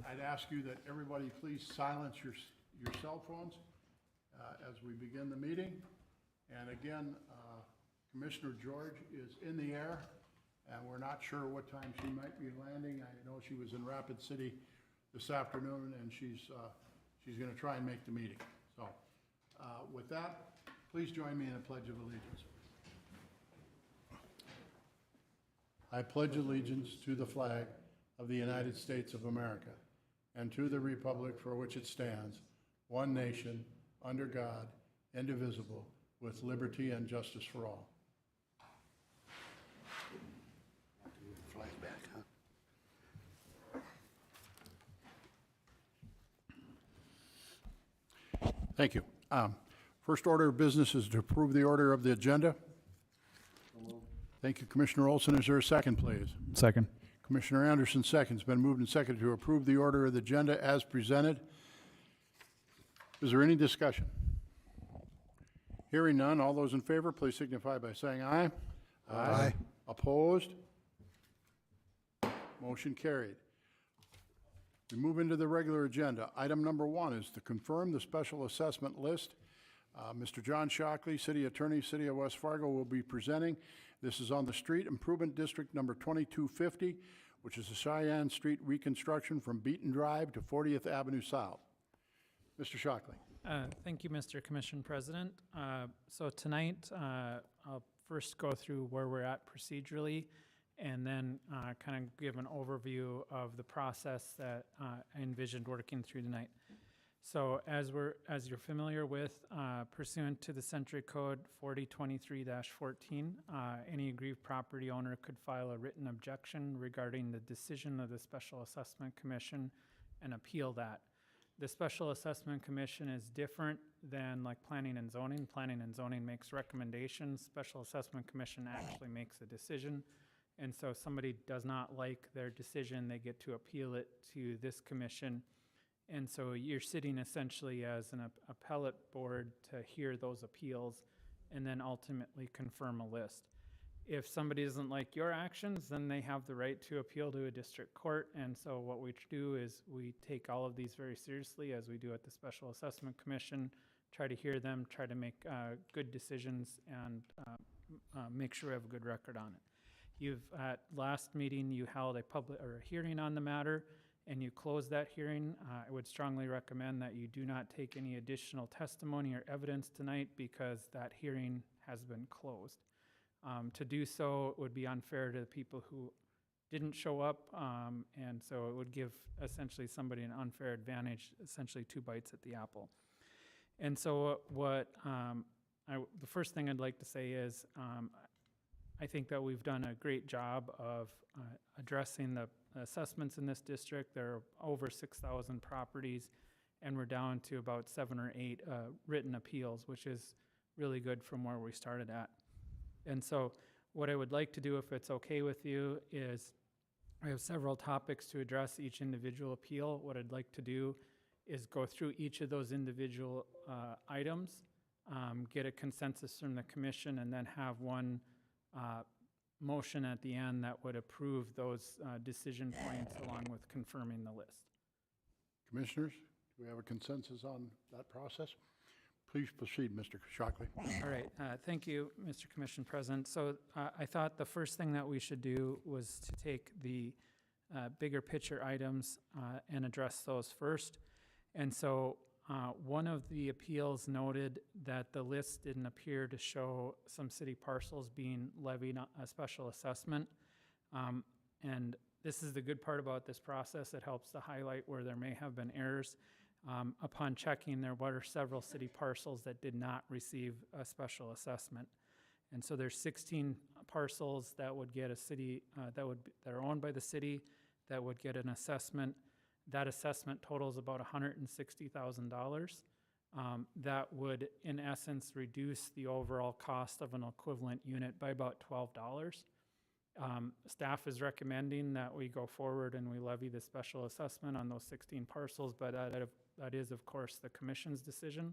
I'd ask you that everybody please silence your cell phones as we begin the meeting. And again, Commissioner George is in the air, and we're not sure what time she might be landing. I know she was in Rapid City this afternoon, and she's going to try and make the meeting. So with that, please join me in a pledge of allegiance. I pledge allegiance to the flag of the United States of America and to the republic for which it stands, one nation, under God, indivisible, with liberty and justice for all. Flag back, huh? Thank you. First order of business is to approve the order of the agenda. Thank you, Commissioner Olson. Is there a second, please? Second. Commissioner Anderson seconds. Been moved and seconded to approve the order of the agenda as presented. Is there any discussion? Hearing none, all those in favor, please signify by saying aye. Aye. Opposed? Motion carried. We move into the regular agenda. Item number 1 is to confirm the special assessment list. Mr. John Shockley, City Attorney, City of West Fargo, will be presenting. This is on the Street Improvement District number 2250, which is the Sheyenne Street reconstruction from Beaton Drive to 40th Avenue South. Mr. Shockley. Thank you, Mr. Commission President. So tonight, I'll first go through where we're at procedurally, and then kind of give an overview of the process that I envisioned working through tonight. So as you're familiar with, pursuant to the Century Code 4023-14, any aggrieved property owner could file a written objection regarding the decision of the Special Assessment Commission and appeal that. The Special Assessment Commission is different than like Planning and Zoning. Planning and Zoning makes recommendations. Special Assessment Commission actually makes a decision. And so if somebody does not like their decision, they get to appeal it to this commission. And so you're sitting essentially as an appellate board to hear those appeals and then ultimately confirm a list. If somebody doesn't like your actions, then they have the right to appeal to a district court. And so what we do is we take all of these very seriously, as we do at the Special Assessment Commission, try to hear them, try to make good decisions, and make sure we have a good record on it. At last meeting, you held a hearing on the matter, and you closed that hearing. I would strongly recommend that you do not take any additional testimony or evidence tonight because that hearing has been closed. To do so would be unfair to the people who didn't show up, and so it would give essentially somebody an unfair advantage, essentially 2 bites at the apple. And so the first thing I'd like to say is I think that we've done a great job of addressing the assessments in this district. There are over 6,000 properties, and we're down to about 7 or 8 written appeals, which is really good from where we started at. And so what I would like to do, if it's okay with you, is I have several topics to address each individual appeal. What I'd like to do is go through each of those individual items, get a consensus from the commission, and then have one motion at the end that would approve those decision points along with confirming the list. Commissioners, do we have a consensus on that process? Please proceed, Mr. Shockley. All right, thank you, Mr. Commission President. So I thought the first thing that we should do was to take the bigger picture items and address those first. And so one of the appeals noted that the list didn't appear to show some city parcels being levied a special assessment. And this is the good part about this process. It helps to highlight where there may have been errors. Upon checking, there were several city parcels that did not receive a special assessment. And so there's 16 parcels that would get a city, that are owned by the city, that would get an assessment. That assessment totals about $160,000. That would, in essence, reduce the overall cost of an equivalent unit by about $12. Staff is recommending that we go forward and we levy the special assessment on those 16 parcels, but that is, of course, the commission's decision.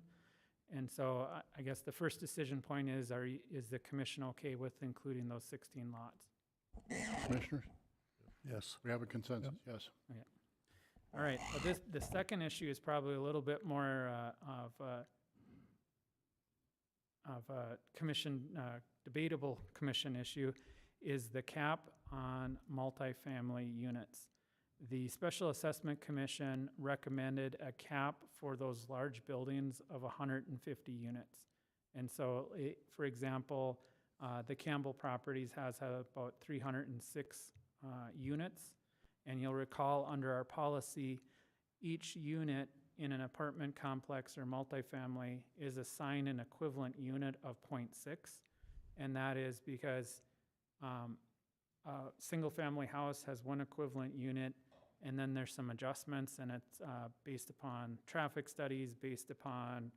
And so I guess the first decision point is the commission okay with including those 16 lots? Commissioners? Yes. We have a consensus, yes. Okay. All right, well, the second issue is probably a little bit more of a commission, debatable commission issue, is the cap on multifamily units. The Special Assessment Commission recommended a cap for those large buildings of 150 units. And so, for example, the Campbell Properties has about 306 units. And you'll recall under our policy, each unit in an apartment complex or multifamily is assigned an equivalent unit of 0.6. And that is because a single-family house has one equivalent unit, and then there's some adjustments, and it's based upon traffic studies, based upon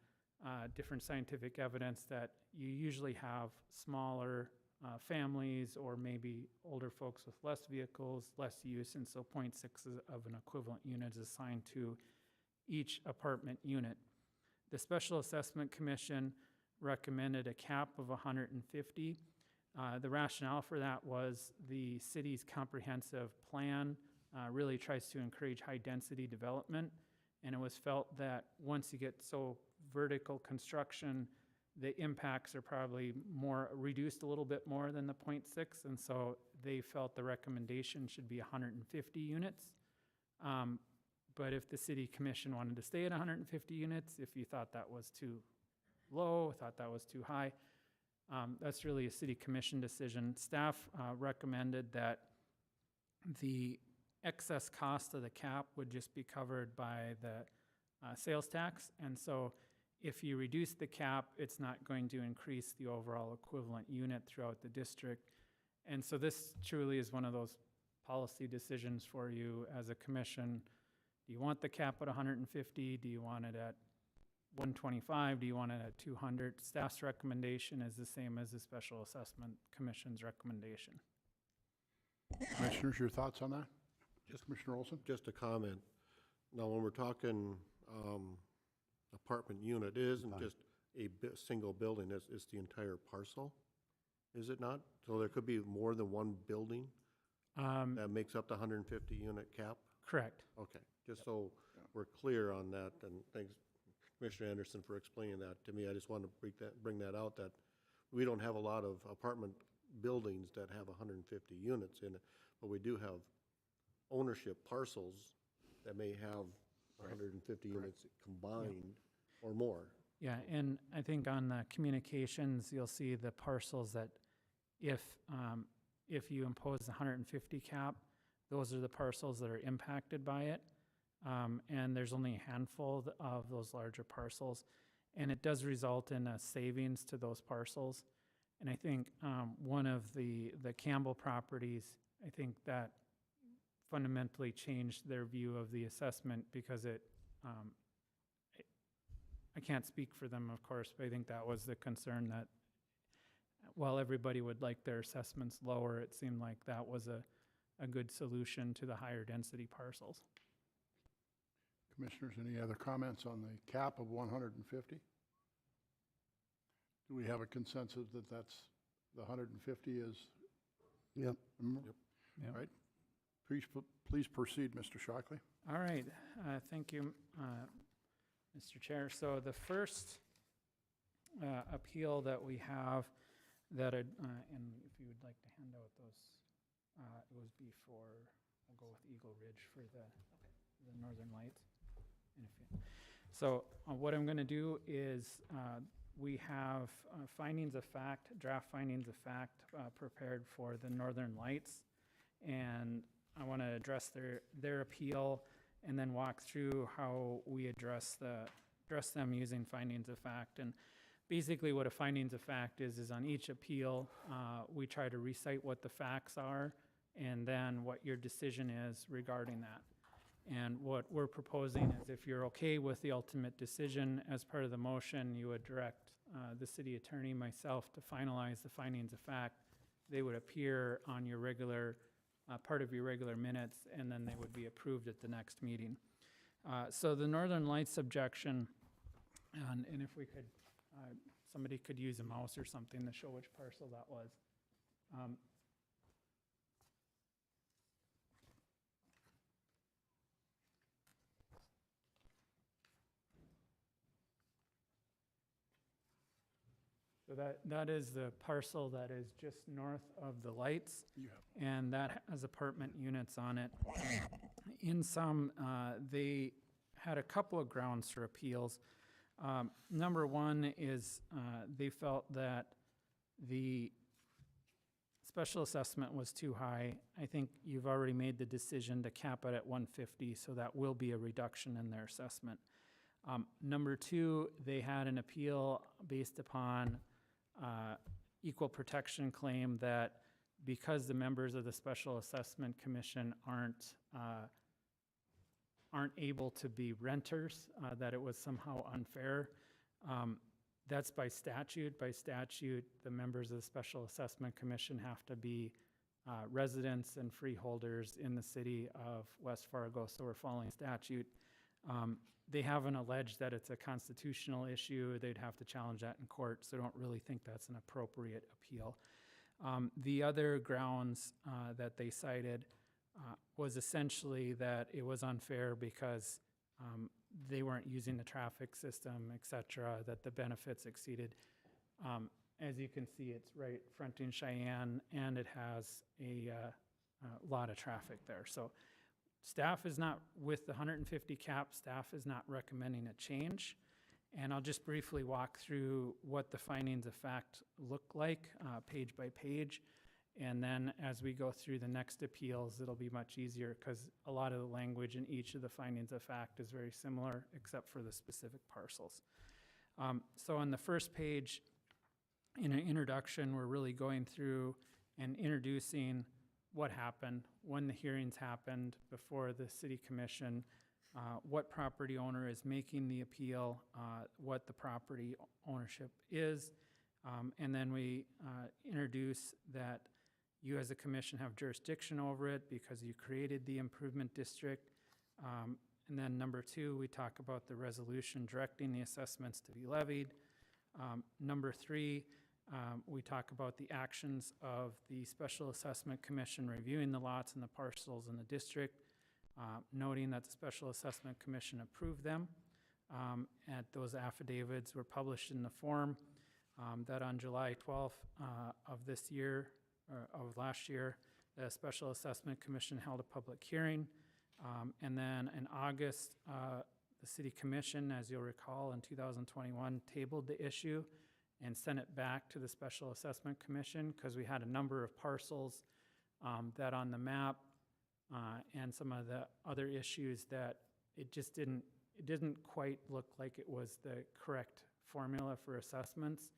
different scientific evidence that you usually have smaller families or maybe older folks with less vehicles, less use, and so 0.6 of an equivalent unit is assigned to each apartment unit. The Special Assessment Commission recommended a cap of 150. The rationale for that was the city's comprehensive plan really tries to encourage high-density development, and it was felt that once you get so vertical construction, the impacts are probably more reduced a little bit more than the 0.6, and so they felt the recommendation should be 150 units. But if the city commission wanted to stay at 150 units, if you thought that was too low, thought that was too high, that's really a city commission decision. Staff recommended that the excess cost of the cap would just be covered by the sales tax, and so if you reduce the cap, it's not going to increase the overall equivalent unit throughout the district. And so this truly is one of those policy decisions for you as a commission. Do you want the cap at 150? Do you want it at 125? Do you want it at 200? Staff's recommendation is the same as the Special Assessment Commission's recommendation. Commissioners, your thoughts on that? Commissioner Olson? Just a comment. Now, when we're talking apartment unit, it isn't just a single building, it's the entire parcel, is it not? So there could be more than one building that makes up the 150 unit cap? Correct. Okay, just so we're clear on that, and thanks, Commissioner Anderson, for explaining that to me. I just wanted to bring that out, that we don't have a lot of apartment buildings that have 150 units in it, but we do have ownership parcels that may have 150 units combined or more. Yeah, and I think on the communications, you'll see the parcels that if you impose the 150 cap, those are the parcels that are impacted by it. And there's only a handful of those larger parcels. And it does result in a savings to those parcels. And I think one of the Campbell properties, I think that fundamentally changed their view of the assessment because I can't speak for them, of course, but I think that was the concern, that while everybody would like their assessments lower, it seemed like that was a good solution to the higher density parcels. Commissioners, any other comments on the cap of 150? Do we have a consensus that that's the 150 is? Yep. Yep. Right. Please proceed, Mr. Shockley. All right, thank you, Mr. Chair. So the first appeal that we have that, and if you would like to hand out those, it was before, I'll go with Eagle Ridge for the Northern Lights. And so what I'm going to do is we have findings of fact, draft findings of fact prepared for the Northern Lights, and I want to address their appeal and then walk through how we address them using findings of fact. And basically what a findings of fact is on each appeal, we try to recite what the facts are and then what your decision is regarding that. And what we're proposing is, if you're okay with the ultimate decision, as part of the motion, you would direct the city attorney, myself, to finalize the findings of fact. They would appear on your regular part of your regular minutes, and then they would be approved at the next meeting. So the Northern Lights objection, and if we could, somebody could use a mouse or something to show which parcel that was. So that is the parcel that is just north of the lights, and that has apartment units on it. In some, they had a couple of grounds for appeals. Number one is they felt that the special assessment was too high. I think you've already made the decision to cap it at 150, so that will be a reduction in their assessment. Number two, they had an appeal based upon equal protection claim that because the members of the Special Assessment Commission aren't able to be renters, that it was somehow unfair. That's by statute. By statute, the members of the Special Assessment Commission have to be residents and freeholders in the city of West Fargo, so we're following statute. They haven't alleged that it's a constitutional issue. They'd have to challenge that in court, so I don't really think that's an appropriate appeal. The other grounds that they cited was essentially that it was unfair because they weren't using the traffic system, et cetera, that the benefits exceeded. As you can see, it's right fronting Sheyenne, and it has a lot of traffic there. So staff is not, with the 150 cap, staff is not recommending a change. And I'll just briefly walk through what the findings of fact look like, page by page. And then as we go through the next appeals, it'll be much easier because a lot of the language in each of the findings of fact is very similar, except for the specific parcels. So on the first page, in an introduction, we're really going through and introducing what happened, when the hearings happened before the city commission, what property owner is making the appeal, what the property ownership is, and then we introduce that you as a commission have jurisdiction over it because you created the improvement district. And then number two, we talk about the resolution directing the assessments to be levied. Number three, we talk about the actions of the Special Assessment Commission reviewing the lots and the parcels in the district, noting that the Special Assessment Commission approved them. And those affidavits were published in the form that on July 12th of this year, or of last year, the Special Assessment Commission held a public hearing. And then in August, the City Commission, as you'll recall, in 2021, tabled the issue and sent it back to the Special Assessment Commission because we had a number of parcels that on the map and some of the other issues that it didn't quite look like it was the correct formula for assessments.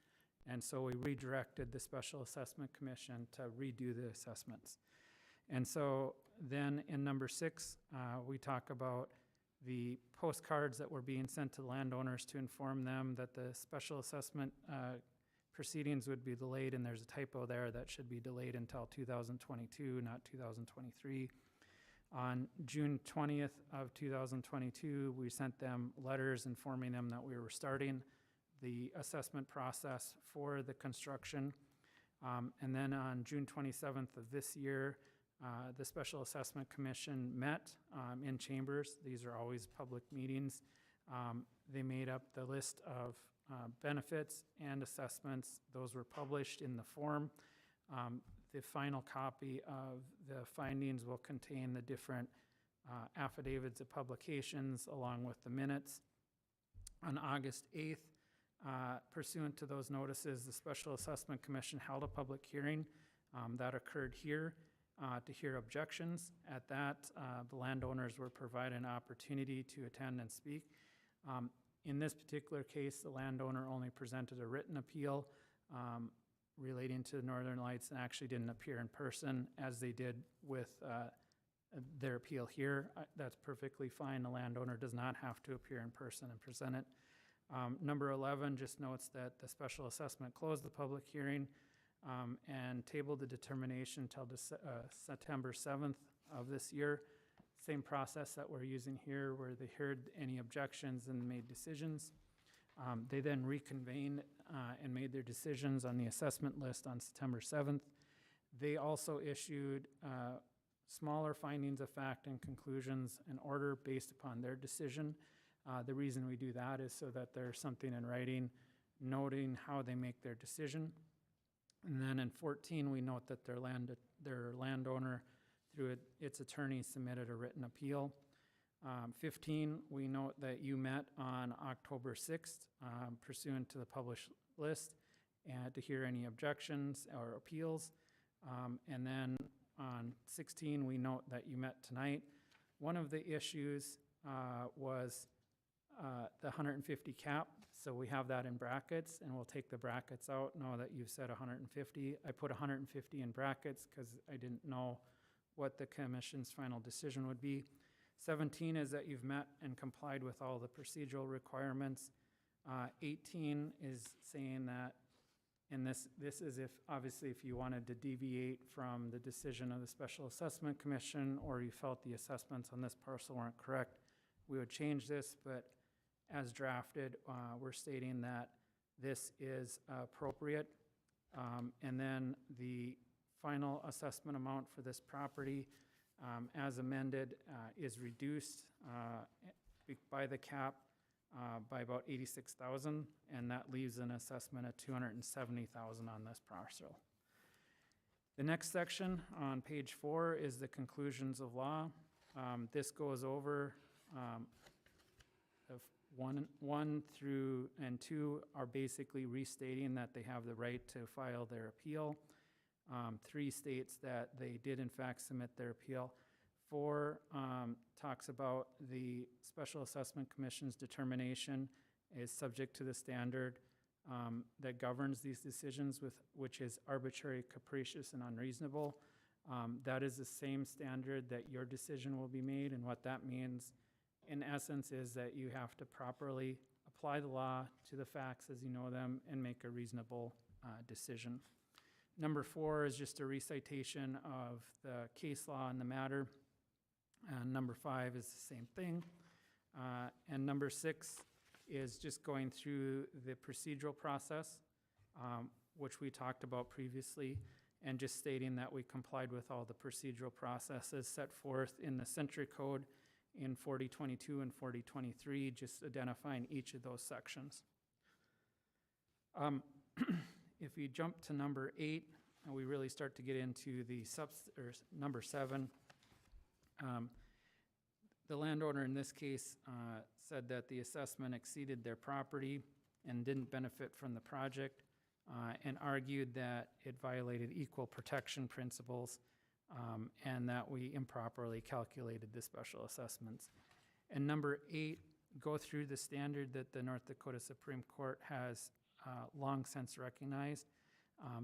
And so we redirected the Special Assessment Commission to redo the assessments. And so then in number 6, we talk about the postcards that were being sent to landowners to inform them that the special assessment proceedings would be delayed, and there's a typo there that should be delayed until 2022, not 2023. On June 20th of 2022, we sent them letters informing them that we were starting the assessment process for the construction. And then on June 27th of this year, the Special Assessment Commission met in chambers. These are always public meetings. They made up the list of benefits and assessments. Those were published in the form. The final copy of the findings will contain the different affidavits of publications along with the minutes. On August 8th, pursuant to those notices, the Special Assessment Commission held a public hearing that occurred here to hear objections. At that, the landowners were provided an opportunity to attend and speak. In this particular case, the landowner only presented a written appeal relating to the Northern Lights and actually didn't appear in person as they did with their appeal here. That's perfectly fine. The landowner does not have to appear in person and present it. Number 11 just notes that the special assessment closed the public hearing and tabled the determination until September 7th of this year. Same process that we're using here where they heard any objections and made decisions. They then reconvened and made their decisions on the assessment list on September 7th. They also issued smaller findings of fact and conclusions in order based upon their decision. The reason we do that is so that there's something in writing noting how they make their decision. And then in 14, we note that their landowner, through its attorney, submitted a written appeal. 15, we note that you met on October 6th pursuant to the published list and to hear any objections or appeals. And then on 16, we note that you met tonight. One of the issues was the 150 cap, so we have that in brackets, and we'll take the brackets out now that you've said 150. I put 150 in brackets because I didn't know what the commission's final decision would be. 17 is that you've met and complied with all the procedural requirements. 18 is saying that, and this is if, obviously, if you wanted to deviate from the decision of the Special Assessment Commission or you felt the assessments on this parcel weren't correct, we would change this, but as drafted, we're stating that this is appropriate. And then the final assessment amount for this property, as amended, is reduced by the cap by about 86,000, and that leaves an assessment of 270,000 on this parcel. The next section on page 4 is the conclusions of law. This goes over one through and 2 are basically restating that they have the right to file their appeal. 3 states that they did in fact submit their appeal. 4 talks about the Special Assessment Commission's determination is subject to the standard that governs these decisions, which is arbitrary, capricious, and unreasonable. That is the same standard that your decision will be made, and what that means in essence is that you have to properly apply the law to the facts as you know them and make a reasonable decision. Number 4 is just a recitation of the case law in the matter. Number 5 is the same thing. And number 6 is just going through the procedural process, which we talked about previously, and just stating that we complied with all the procedural processes set forth in the Century Code in 4022 and 4023, just identifying each of those sections. If you jump to number 8, we really start to get into the number 7. The landowner in this case said that the assessment exceeded their property and didn't benefit from the project, and argued that it violated equal protection principles, and that we improperly calculated the special assessments. And number 8, go through the standard that the North Dakota Supreme Court has long since recognized,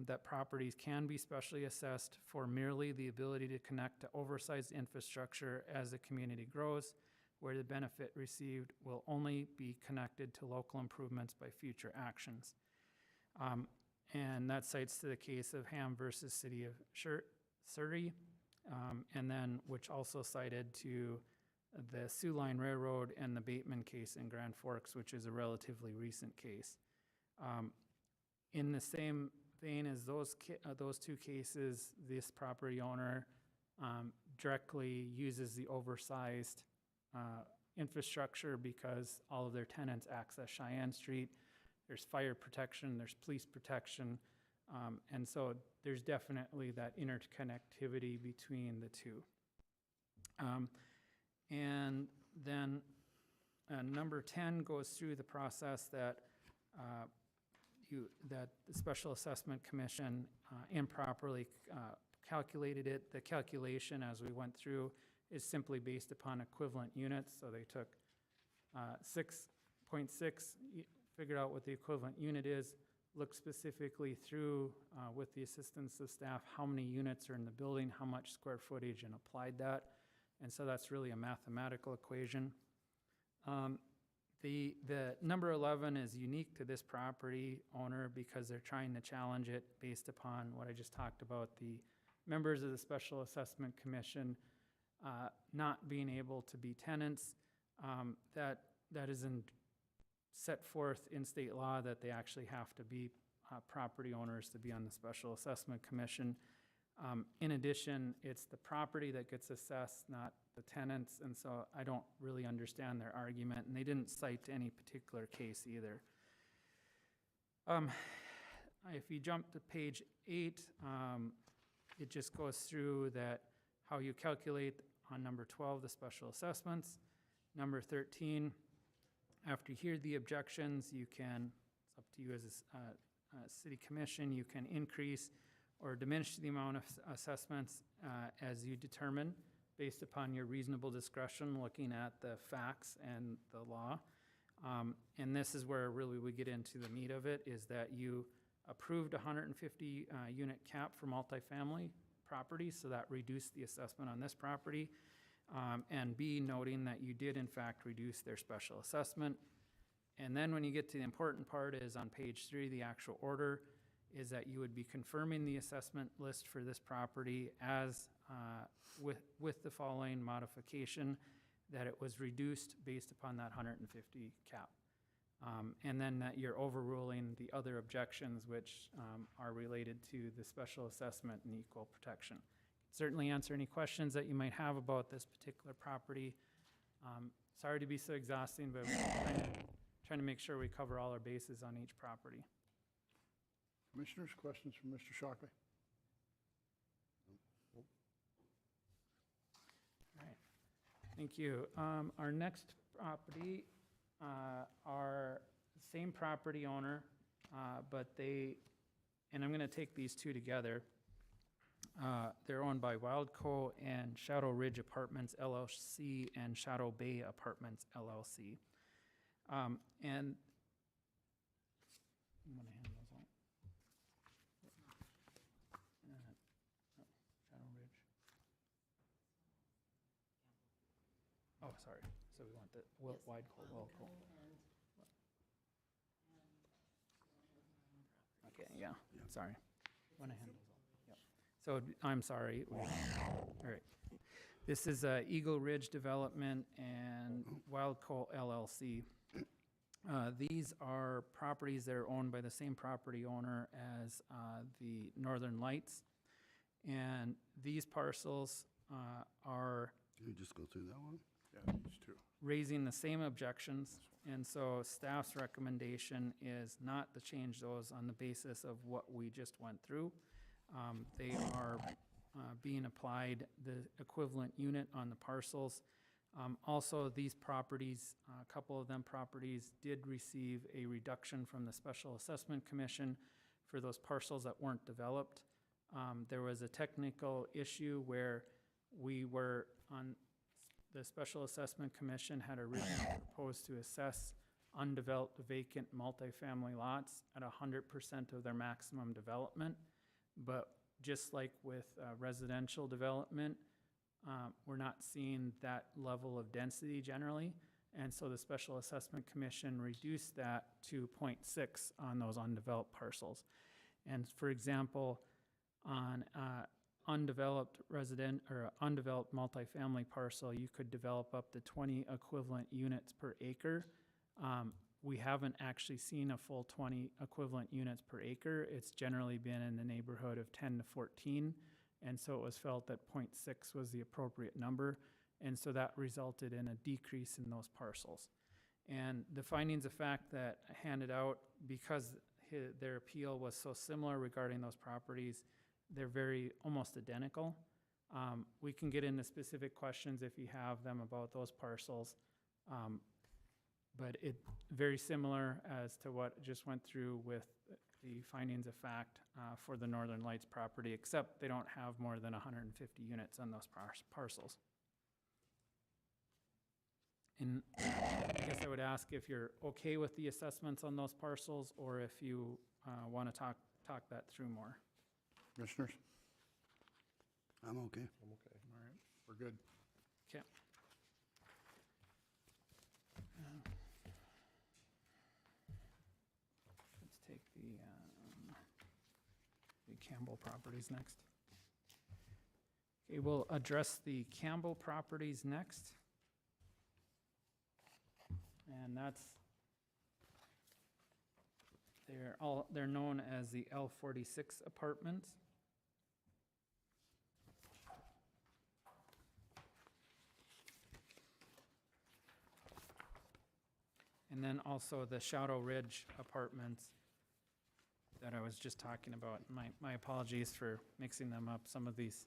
that properties can be specially assessed for merely the ability to connect to oversized infrastructure as the community grows, where the benefit received will only be connected to local improvements by future actions. And that cites to the case of Ham versus City of Surrey, and then which also cited to the Sioux Line Railroad and the Beaton case in Grand Forks, which is a relatively recent case. In the same vein as those 2 cases, this property owner directly uses the oversized infrastructure because all of their tenants access Sheyenne Street. There's fire protection, there's police protection, and so there's definitely that interconnectivity between the 2. And then number 10 goes through the process that that the Special Assessment Commission improperly calculated it. The calculation, as we went through, is simply based upon equivalent units. So they took 6.6, figured out what the equivalent unit is, looked specifically through, with the assistance of staff, how many units are in the building, how much square footage, and applied that. And so that's really a mathematical equation. The number 11 is unique to this property owner because they're trying to challenge it based upon what I just talked about, the members of the Special Assessment Commission not being able to be tenants. That isn't set forth in state law that they actually have to be property owners to be on the Special Assessment Commission. In addition, it's the property that gets assessed, not the tenants, and so I don't really understand their argument, and they didn't cite any particular case either. If you jump to page 8, it just goes through that, how you calculate on number 12, the special assessments. Number 13, after you hear the objections, you can, it's up to you as a city commission, you can increase or diminish the amount of assessments as you determine, based upon your reasonable discretion, looking at the facts and the law. And this is where really we get into the meat of it, is that you approved 150 unit cap for multifamily properties, so that reduced the assessment on this property. And B, noting that you did in fact reduce their special assessment. And then when you get to the important part is on page 3, the actual order, is that you would be confirming the assessment list for this property as with the following modification, that it was reduced based upon that 150 cap. And then that you're overruling the other objections which are related to the special assessment and equal protection. Certainly answer any questions that you might have about this particular property. Sorry to be so exhausting, but we're trying to make sure we cover all our bases on each property. Commissioners, questions from Mr. Shockley? All right, thank you. Our next property are same property owner, but and I'm gonna take these two together. They're owned by Wildco and Shadow Ridge Apartments LLC and Shadow Bay Apartments LLC. And I'm gonna hand those out. Shadow Ridge. Oh, sorry. So we want the Wildco. Okay, yeah, sorry. Want to hand those out? Yep. So I'm sorry. All right. This is Eagle Ridge Development and Wildco LLC. These are properties that are owned by the same property owner as the Northern Lights. And these parcels are Can you just go through that one? Yeah, these two. raising the same objections. And so staff's recommendation is not to change those on the basis of what we just went through. They are being applied the equivalent unit on the parcels. Also, these properties, a couple of them properties did receive a reduction from the Special Assessment Commission for those parcels that weren't developed. There was a technical issue where we were on, the Special Assessment Commission had originally proposed to assess undeveloped vacant multifamily lots at 100% of their maximum development. But just like with residential development, we're not seeing that level of density generally. And so the Special Assessment Commission reduced that to 0.6 on those undeveloped parcels. And for example, on undeveloped resident or undeveloped multifamily parcel, you could develop up to 20 equivalent units per acre. We haven't actually seen a full 20 equivalent units per acre. It's generally been in the neighborhood of 10 to 14. And so it was felt that 0.6 was the appropriate number. And so that resulted in a decrease in those parcels. And the findings of fact that handed out, because their appeal was so similar regarding those properties, they're very almost identical. We can get into specific questions if you have them about those parcels. But it very similar as to what just went through with the findings of fact for the Northern Lights property, except they don't have more than 150 units on those parcels. And I guess I would ask if you're okay with the assessments on those parcels, or if you want to talk that through more. Commissioners? I'm okay. I'm okay. All right, we're good. Okay. Let's take the Campbell properties next. Okay, we'll address the Campbell properties next. And they're known as the L46 apartments. And then also the Shadow Ridge Apartments that I was just talking about. My apologies for mixing them up. Some of these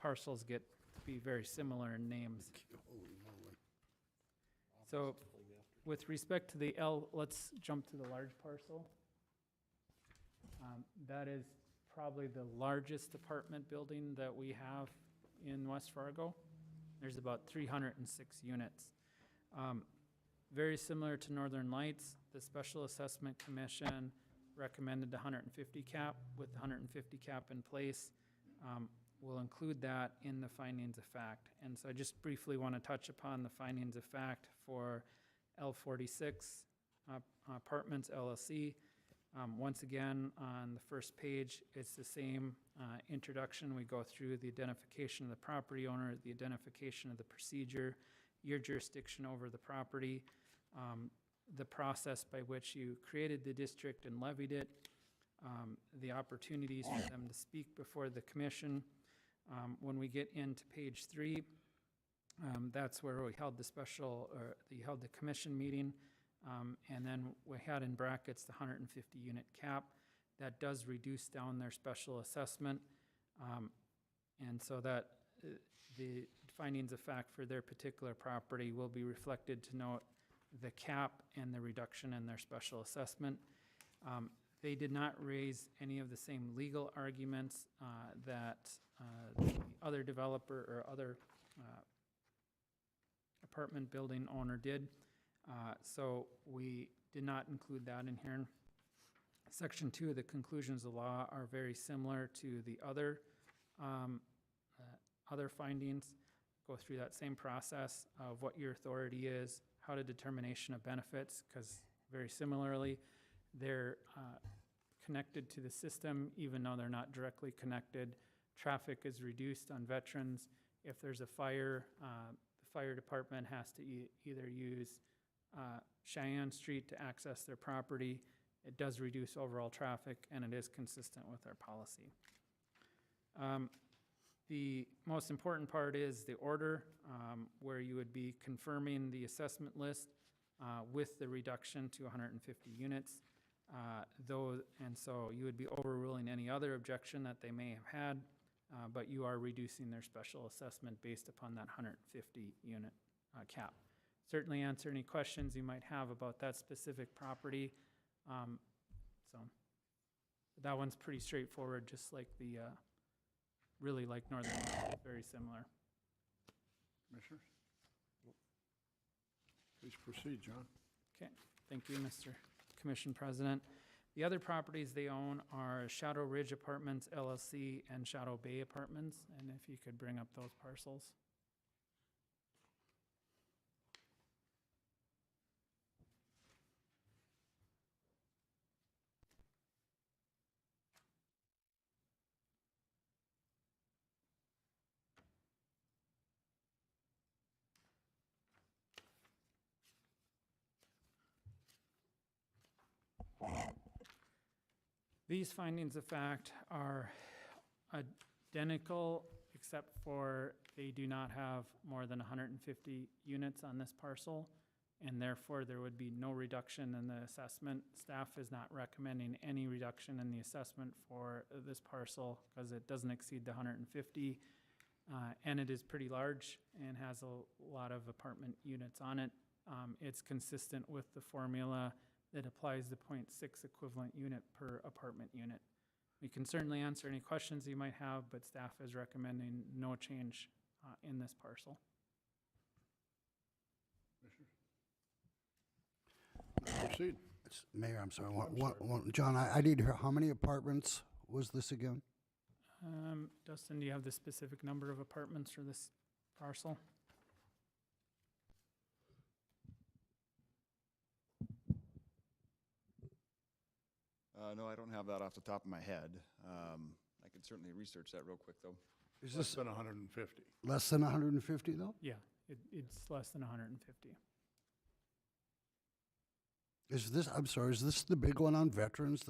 parcels get to be very similar in names. Holy moly. So with respect to the let's jump to the large parcel. That is probably the largest apartment building that we have in West Fargo. There's about 306 units. Very similar to Northern Lights, the Special Assessment Commission recommended the 150 cap. With the 150 cap in place, we'll include that in the findings of fact. And so I just briefly want to touch upon the findings of fact for L46 Apartments LLC. Once again, on the first page, it's the same introduction. We go through the identification of the property owner, the identification of the procedure, your jurisdiction over the property, the process by which you created the district and levied it, the opportunities for them to speak before the commission. When we get into page 3, that's where we held the commission meeting. And then we had in brackets the 150 unit cap. That does reduce down their special assessment. And so that the findings of fact for their particular property will be reflected to note the cap and the reduction in their special assessment. They did not raise any of the same legal arguments that the other developer or other apartment building owner did. So we did not include that in here. Section 2 of the conclusions of law are very similar to the other findings. Go through that same process of what your authority is, how to determination of benefits, because very similarly, they're connected to the system, even though they're not directly connected. Traffic is reduced on veterans. If there's a fire, the fire department has to either use Cheyenne Street to access their property. It does reduce overall traffic, and it is consistent with our policy. The most important part is the order, where you would be confirming the assessment list with the reduction to 150 units. And so you would be overruling any other objection that they may have had, but you are reducing their special assessment based upon that 150 unit cap. Certainly answer any questions you might have about that specific property. So that one's pretty straightforward, just like the, really like Northern Lights, very similar. Commissioners? Please proceed, John. Okay, thank you, Mr. Commission President. The other properties they own are Shadow Ridge Apartments LLC and Shadow Bay Apartments, and if you could bring up those parcels. These findings of fact are identical, except for they do not have more than 150 units on this parcel, and therefore there would be no reduction in the assessment. Staff is not recommending any reduction in the assessment for this parcel because it doesn't exceed the 150, and it is pretty large and has a lot of apartment units on it. It's consistent with the formula that applies the 0.6 equivalent unit per apartment unit. We can certainly answer any questions you might have, but staff is recommending no change in this parcel. Proceed. Mayor, I'm sorry. I'm sorry. John, I need to hear, how many apartments was this again? Dustin, do you have the specific number of apartments for this parcel? No, I don't have that off the top of my head. I could certainly research that real quick, though. Is Less this than 150. less than 150, though? Yeah, it's less than 150. Is this, I'm sorry, is this the big one on veterans?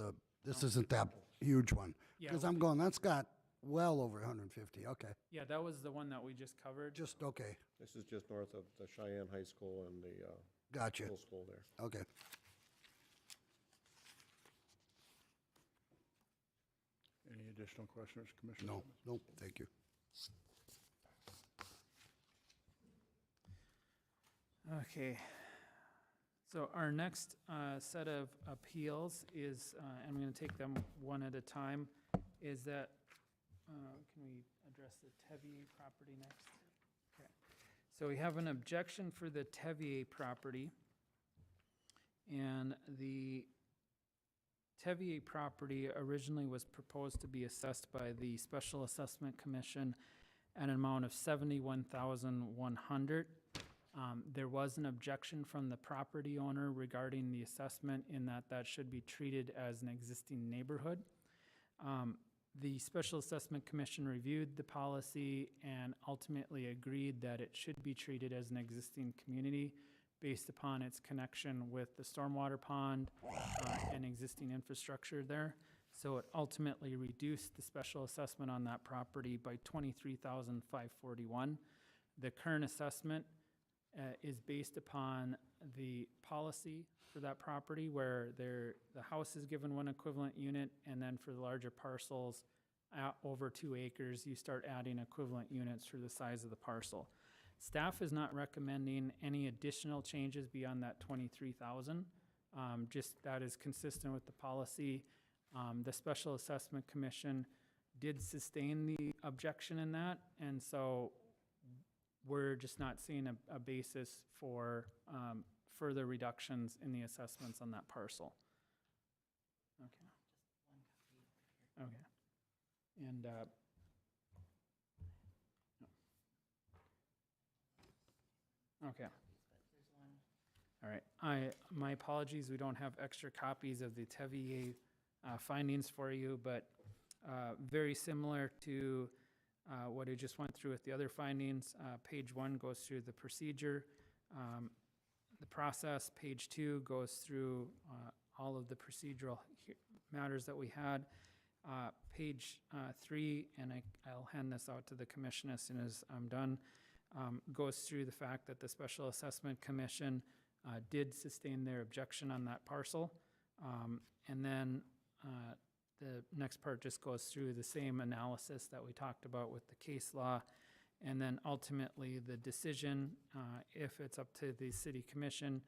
This isn't that huge one? Yeah, Because I'm going, that's got well over 150, okay. yeah, that was the one that we just covered. Just, okay, This is just north of the Cheyenne High School and the gotcha, middle school there. okay. Any additional questions, Commissioner? No, nope, thank you. Okay. So our next set of appeals is, and I'm going to take them one at a time, is that, can we address the Tevier property next? Okay. So we have an objection for the Tevier property. And the Tevier property originally was proposed to be assessed by the Special Assessment Commission at an amount of $71,100. There was an objection from the property owner regarding the assessment in that that should be treated as an existing neighborhood. The Special Assessment Commission reviewed the policy and ultimately agreed that it should be treated as an existing community based upon its connection with the stormwater pond and existing infrastructure there. So it ultimately reduced the special assessment on that property by $23,541. The current assessment is based upon the policy for that property where the house is given one equivalent unit, and then for the larger parcels over 2 acres, you start adding equivalent units for the size of the parcel. Staff is not recommending any additional changes beyond that 23,000. Just that is consistent with the policy. The Special Assessment Commission did sustain the objection in that, and so we're just not seeing a basis for further reductions in the assessments on that parcel. Okay. Okay. And okay. All right. My apologies, we don't have extra copies of the Tevier findings for you, but very similar to what I just went through with the other findings. Page 1 goes through the procedure, the process. Page 2 goes through all of the procedural matters that we had. Page 3, and I'll hand this out to the commission as soon as I'm done, goes through the fact that the Special Assessment Commission did sustain their objection on that parcel. And then the next part just goes through the same analysis that we talked about with the case law. And then ultimately the decision, if it's up to the city commission,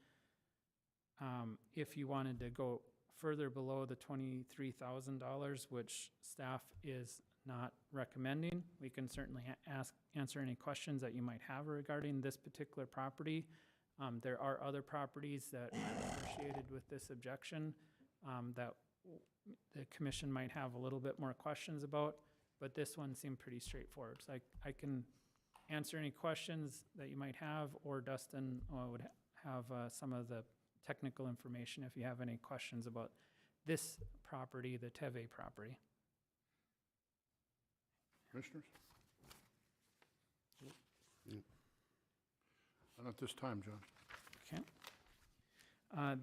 if you wanted to go further below the $23,000, which staff is not recommending, we can certainly answer any questions that you might have regarding this particular property. There are other properties that are associated with this objection that the commission might have a little bit more questions about, but this one seemed pretty straightforward. So I can answer any questions that you might have, or Dustin would have some of the technical information if you have any questions about this property, the Tevier property. Commissioners? Not at this time, John. Okay.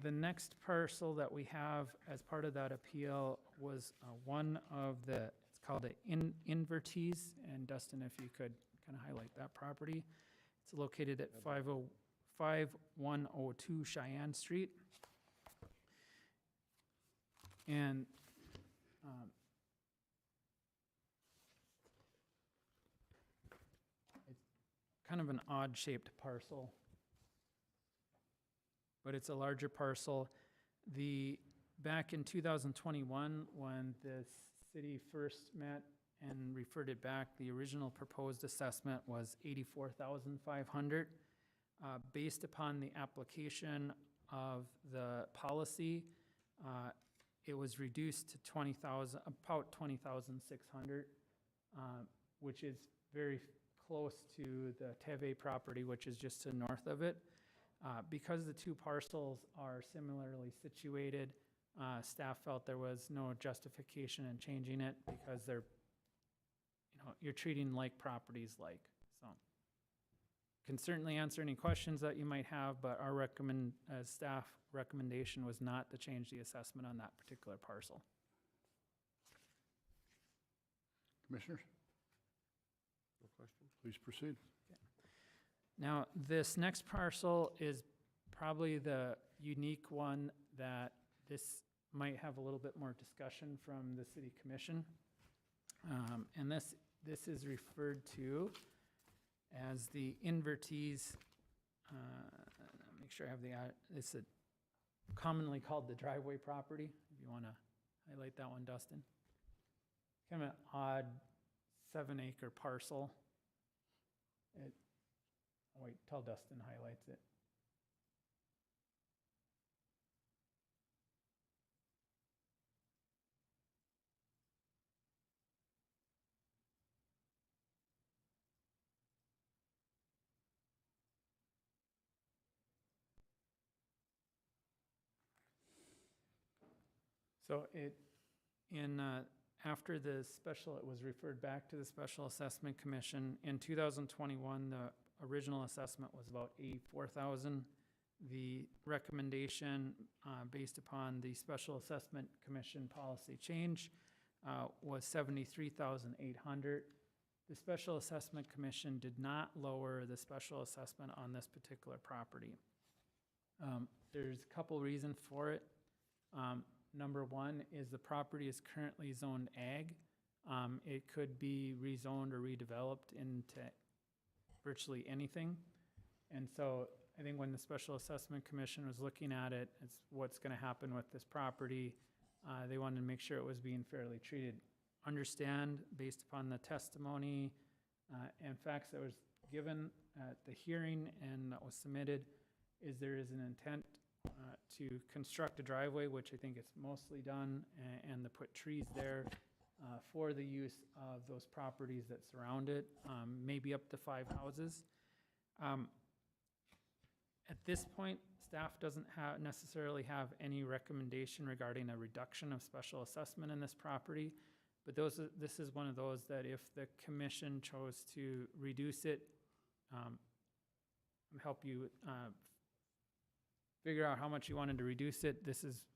The next parcel that we have as part of that appeal was one of the, it's called the Invertees, and Dustin, if you could kind of highlight that property. It's located at 5102 Cheyenne Street. And it's kind of an odd-shaped parcel, but it's a larger parcel. Back in 2021, when the city first met and referred it back, the original proposed assessment was $84,500. Based upon the application of the policy, it was reduced to about $20,600, which is very close to the Tevier property, which is just to the north of it. Because the two parcels are similarly situated, staff felt there was no justification in changing it because they're, you're treating like properties like. So can certainly answer any questions that you might have, but our staff recommendation was not to change the assessment on that particular parcel. Commissioners, No question? please proceed. Now, this next parcel is probably the unique one that this might have a little bit more discussion from the city commission. And this is referred to as the Invertees, make sure I have it's commonly called the driveway property, if you want to highlight that one, Dustin. Kind of an odd 7-acre parcel. Wait, tell Dustin highlights it. So after it was referred back to the Special Assessment Commission. In 2021, the original assessment was about $84,000. The recommendation, based upon the Special Assessment Commission policy change, was $73,800. The Special Assessment Commission did not lower the special assessment on this particular property. There's a couple reasons for it. Number one is the property is currently zoned ag. It could be rezoned or redeveloped into virtually anything. And so I think when the Special Assessment Commission was looking at it, it's what's going to happen with this property. They wanted to make sure it was being fairly treated. Understand, based upon the testimony and facts that was given at the hearing and that was submitted, is there is an intent to construct a driveway, which I think it's mostly done, and to put trees there for the use of those properties that surround it, maybe up to 5 houses. At this point, staff doesn't necessarily have any recommendation regarding a reduction of special assessment in this property, but this is one of those that if the commission chose to reduce it, help you figure out how much you wanted to reduce it. This is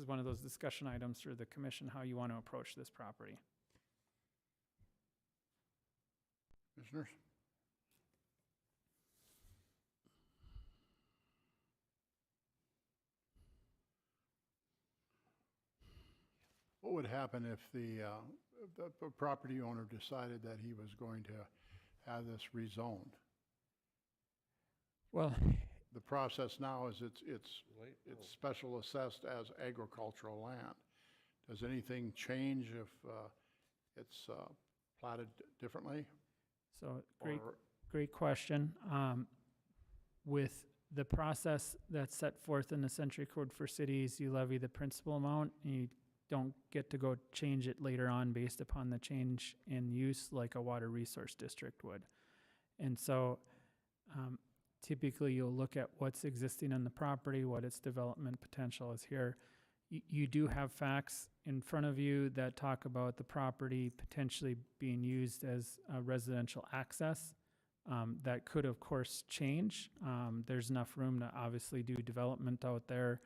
one of those discussion items for the commission, how you want to approach this property. Commissioners? What would happen if the property owner decided that he was going to have this rezoned? Well, The process now is it's special assessed as agricultural land. Does anything change if it's platted differently? so Or- great question. With the process that's set forth in the Century Code for Cities, you levy the principal amount, and you don't get to go change it later on based upon the change in use like a water resource district would. And so typically you'll look at what's existing on the property, what its development potential is here. You do have facts in front of you that talk about the property potentially being used as a residential access. That could, of course, change. There's enough room to obviously do development out there.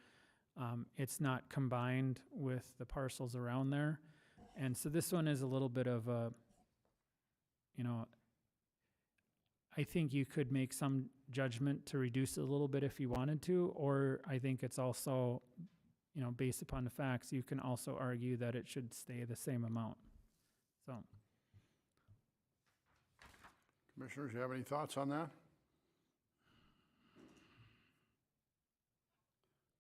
It's not combined with the parcels around there. And so this one is a little bit of a, I think you could make some judgment to reduce it a little bit if you wanted to, or I think it's also, based upon the facts, you can also argue that it should stay the same amount. So. Commissioners, you have any thoughts on that?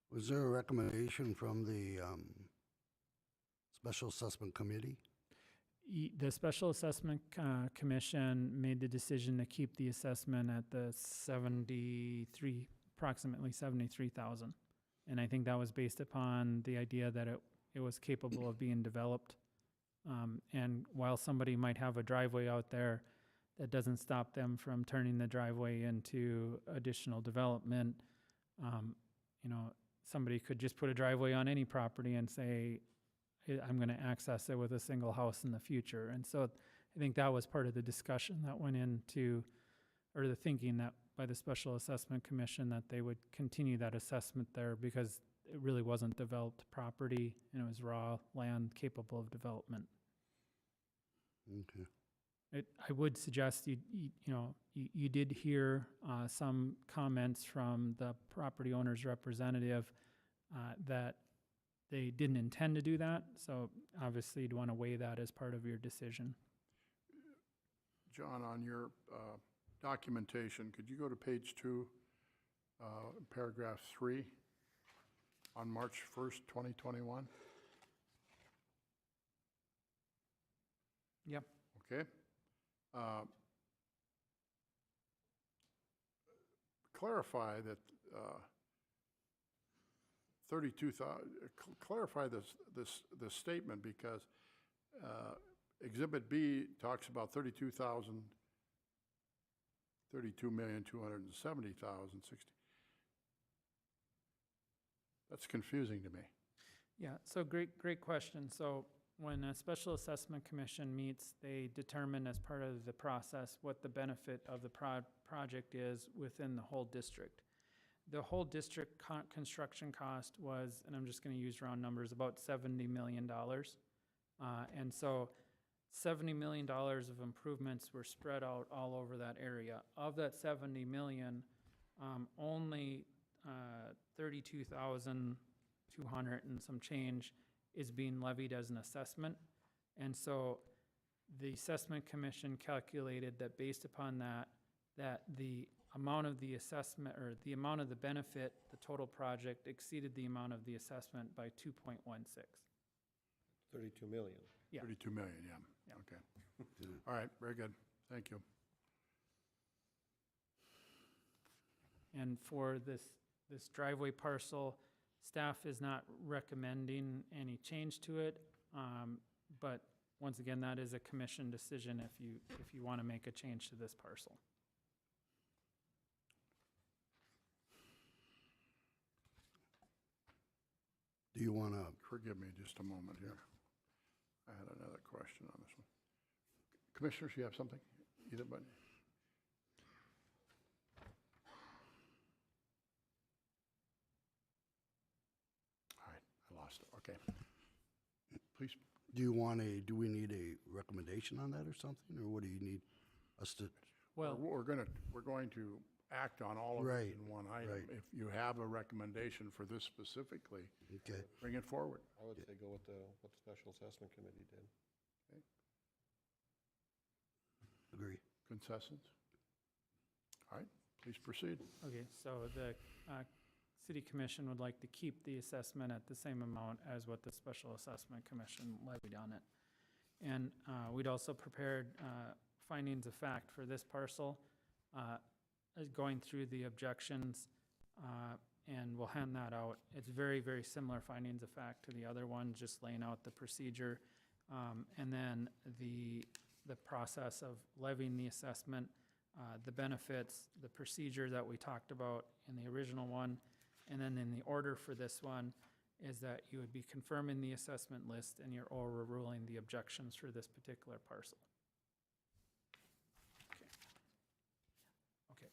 Was there a recommendation from the Special Assessment Committee? The Special Assessment Commission made the decision to keep the assessment at the approximately 73,000. And I think that was based upon the idea that it was capable of being developed. And while somebody might have a driveway out there, that doesn't stop them from turning the driveway into additional development. Somebody could just put a driveway on any property and say, I'm going to access it with a single house in the future. And so I think that was part of the discussion that went into, or the thinking that by the Special Assessment Commission, that they would continue that assessment there because it really wasn't developed property and it was raw land capable of development. Okay. I would suggest you did hear some comments from the property owner's representative that they didn't intend to do that, so obviously you'd want to weigh that as part of your decision. John, on your documentation, could you go to page 2, paragraph 3, on March 1st, 2021? Yep. Okay. Clarify that 32,000, clarify this statement, because Exhibit B talks about 32,270,060. That's confusing to me. Yeah, so great question. So when a special assessment commission meets, they determine as part of the process what the benefit of the project is within the whole district. The whole district construction cost was, and I'm just gonna use round numbers, about $70 million. And so $70 million of improvements were spread out all over that area. Of that 70 million, only 32,200 and some change is being levied as an assessment. And so the assessment commission calculated that based upon that, that the amount of the assessment, or the amount of the benefit, the total project exceeded the amount of the assessment by 2.16. 32 million. Yeah. 32 million, yeah. Yeah. Okay. All right, very good. Thank you. And for this driveway parcel, staff is not recommending any change to it. But once again, that is a commission decision if you want to make a change to this parcel. Do you want to, Forgive me just a moment here. I had another question on this one. Commissioners, you have something? Either but. All right, I lost it. Okay. Please. do we need a recommendation on that or something? Or what do you need us to? Well, We're going to act on all of it Right, in one item. right. If you have a recommendation for this specifically, Okay, bring it forward. I would say go with what the Special Assessment Committee did. agree. Consensus? All right, please proceed. okay, so the city commission would like to keep the assessment at the same amount as what the special assessment commission levied on it. And we'd also prepared findings of fact for this parcel, going through the objections, and we'll hand that out. It's very, very similar findings of fact to the other one, just laying out the procedure. And then the process of levying the assessment, the benefits, the procedure that we talked about in the original one. And then in the order for this one is that you would be confirming the assessment list and you're overruling the objections for this particular parcel. Okay.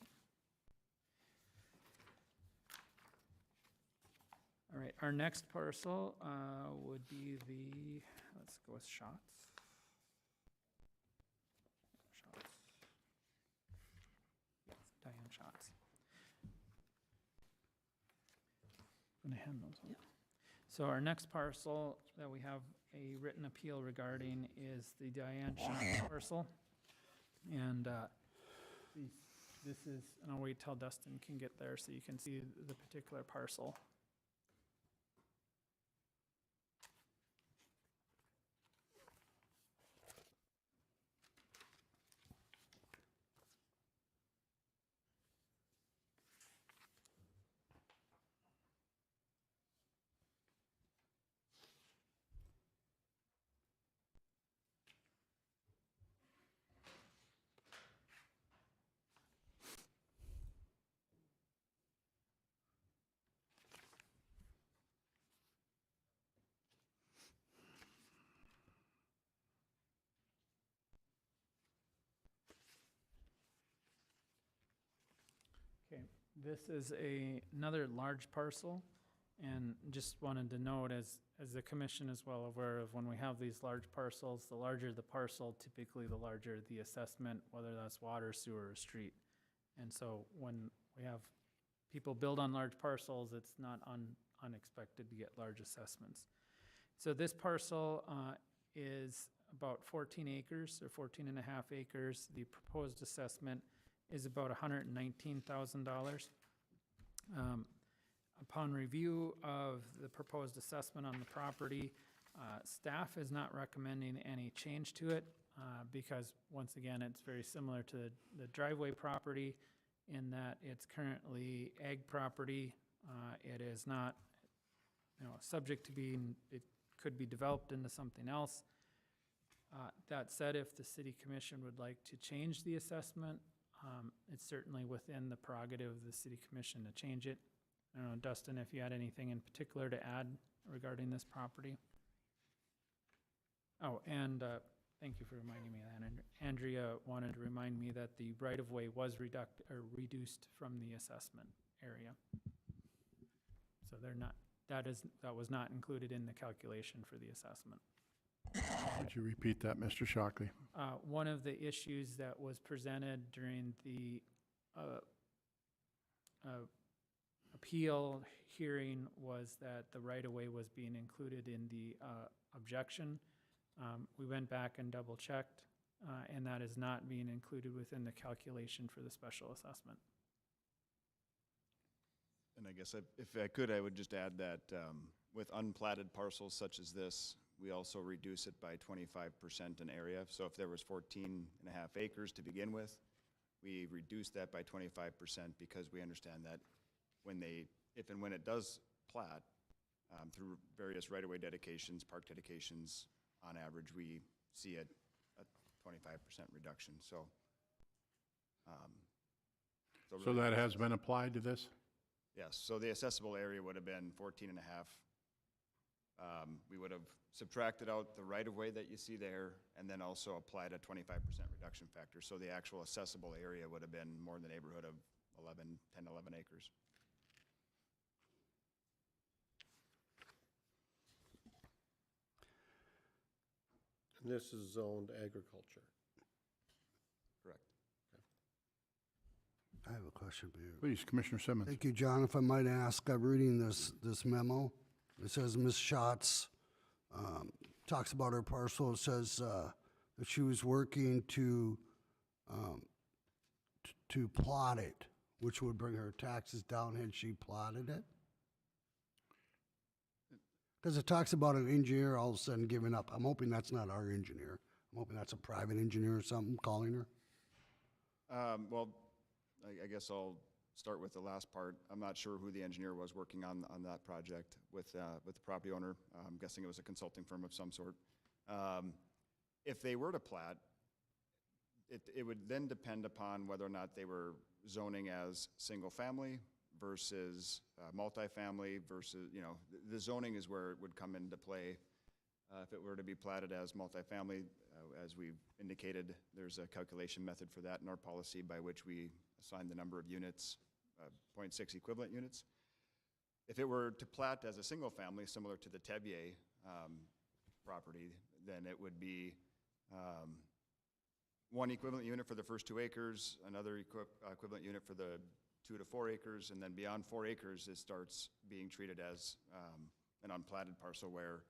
All right, our next parcel would be let's go with Shots. Diane Shots. I'm gonna hand those on. So our next parcel that we have a written appeal regarding is the Diane Shots parcel. And this is, and I'll wait till Dustin can get there so you can see the particular parcel. Okay, this is another large parcel, and just wanted to note, as the commission is well aware of, when we have these large parcels, the larger the parcel, typically the larger the assessment, whether that's water, sewer, or street. And so when we have people build on large parcels, it's not unexpected to get large assessments. So this parcel is about 14 acres or 14 and a half acres. The proposed assessment is about $119,000. Upon review of the proposed assessment on the property, staff is not recommending any change to it because, once again, it's very similar to the driveway property in that it's currently ag property. It is not, subject to being, it could be developed into something else. That said, if the city commission would like to change the assessment, it's certainly within the prerogative of the city commission to change it. I don't know, Dustin, if you had anything in particular to add regarding this property? Oh, and thank you for reminding me of that. Andrea wanted to remind me that the right-of-way was reduced from the assessment area. So they're not, that was not included in the calculation for the assessment. Would you repeat that, Mr. Shockley? One of the issues that was presented during the appeal hearing was that the right-of-way was being included in the objection. We went back and double-checked, and that is not being included within the calculation for the special assessment. And I guess if I could, I would just add that with unplatted parcels such as this, we also reduce it by 25% in area. So if there was 14 and a half acres to begin with, we reduce that by 25% because we understand that if and when it does plat, through various right-of-way dedications, park dedications, on average, we see a 25% reduction. So, So that has been applied to this? yes, so the assessable area would have been 14 and a half. We would have subtracted out the right-of-way that you see there and then also applied a 25% reduction factor. So the actual assessable area would have been more in the neighborhood of 10, 11 acres. And this is zoned agriculture. Correct. I have a question for you. Please, Commissioner Simmons. Thank you, John. If I might ask, I'm reading this memo. It says Ms. Schatz talks about her parcel. It says that she was working to plot it, which would bring her taxes down had she plotted it. Because it talks about an engineer all of a sudden giving up. I'm hoping that's not our engineer. I'm hoping that's a private engineer or something calling her. Well, I guess I'll start with the last part. I'm not sure who the engineer was working on that project with the property owner. I'm guessing it was a consulting firm of some sort. If they were to plat, it would then depend upon whether or not they were zoning as single family versus multifamily versus, the zoning is where it would come into play. If it were to be platted as multifamily, as we've indicated, there's a calculation method for that in our policy by which we assign the number of units, 0.6 equivalent units. If it were to plat as a single family, similar to the Tevier property, then it would be one equivalent unit for the first 2 acres, another equivalent unit for the 2 to 4 acres, and then beyond 4 acres, it starts being treated as an unplatted parcel where,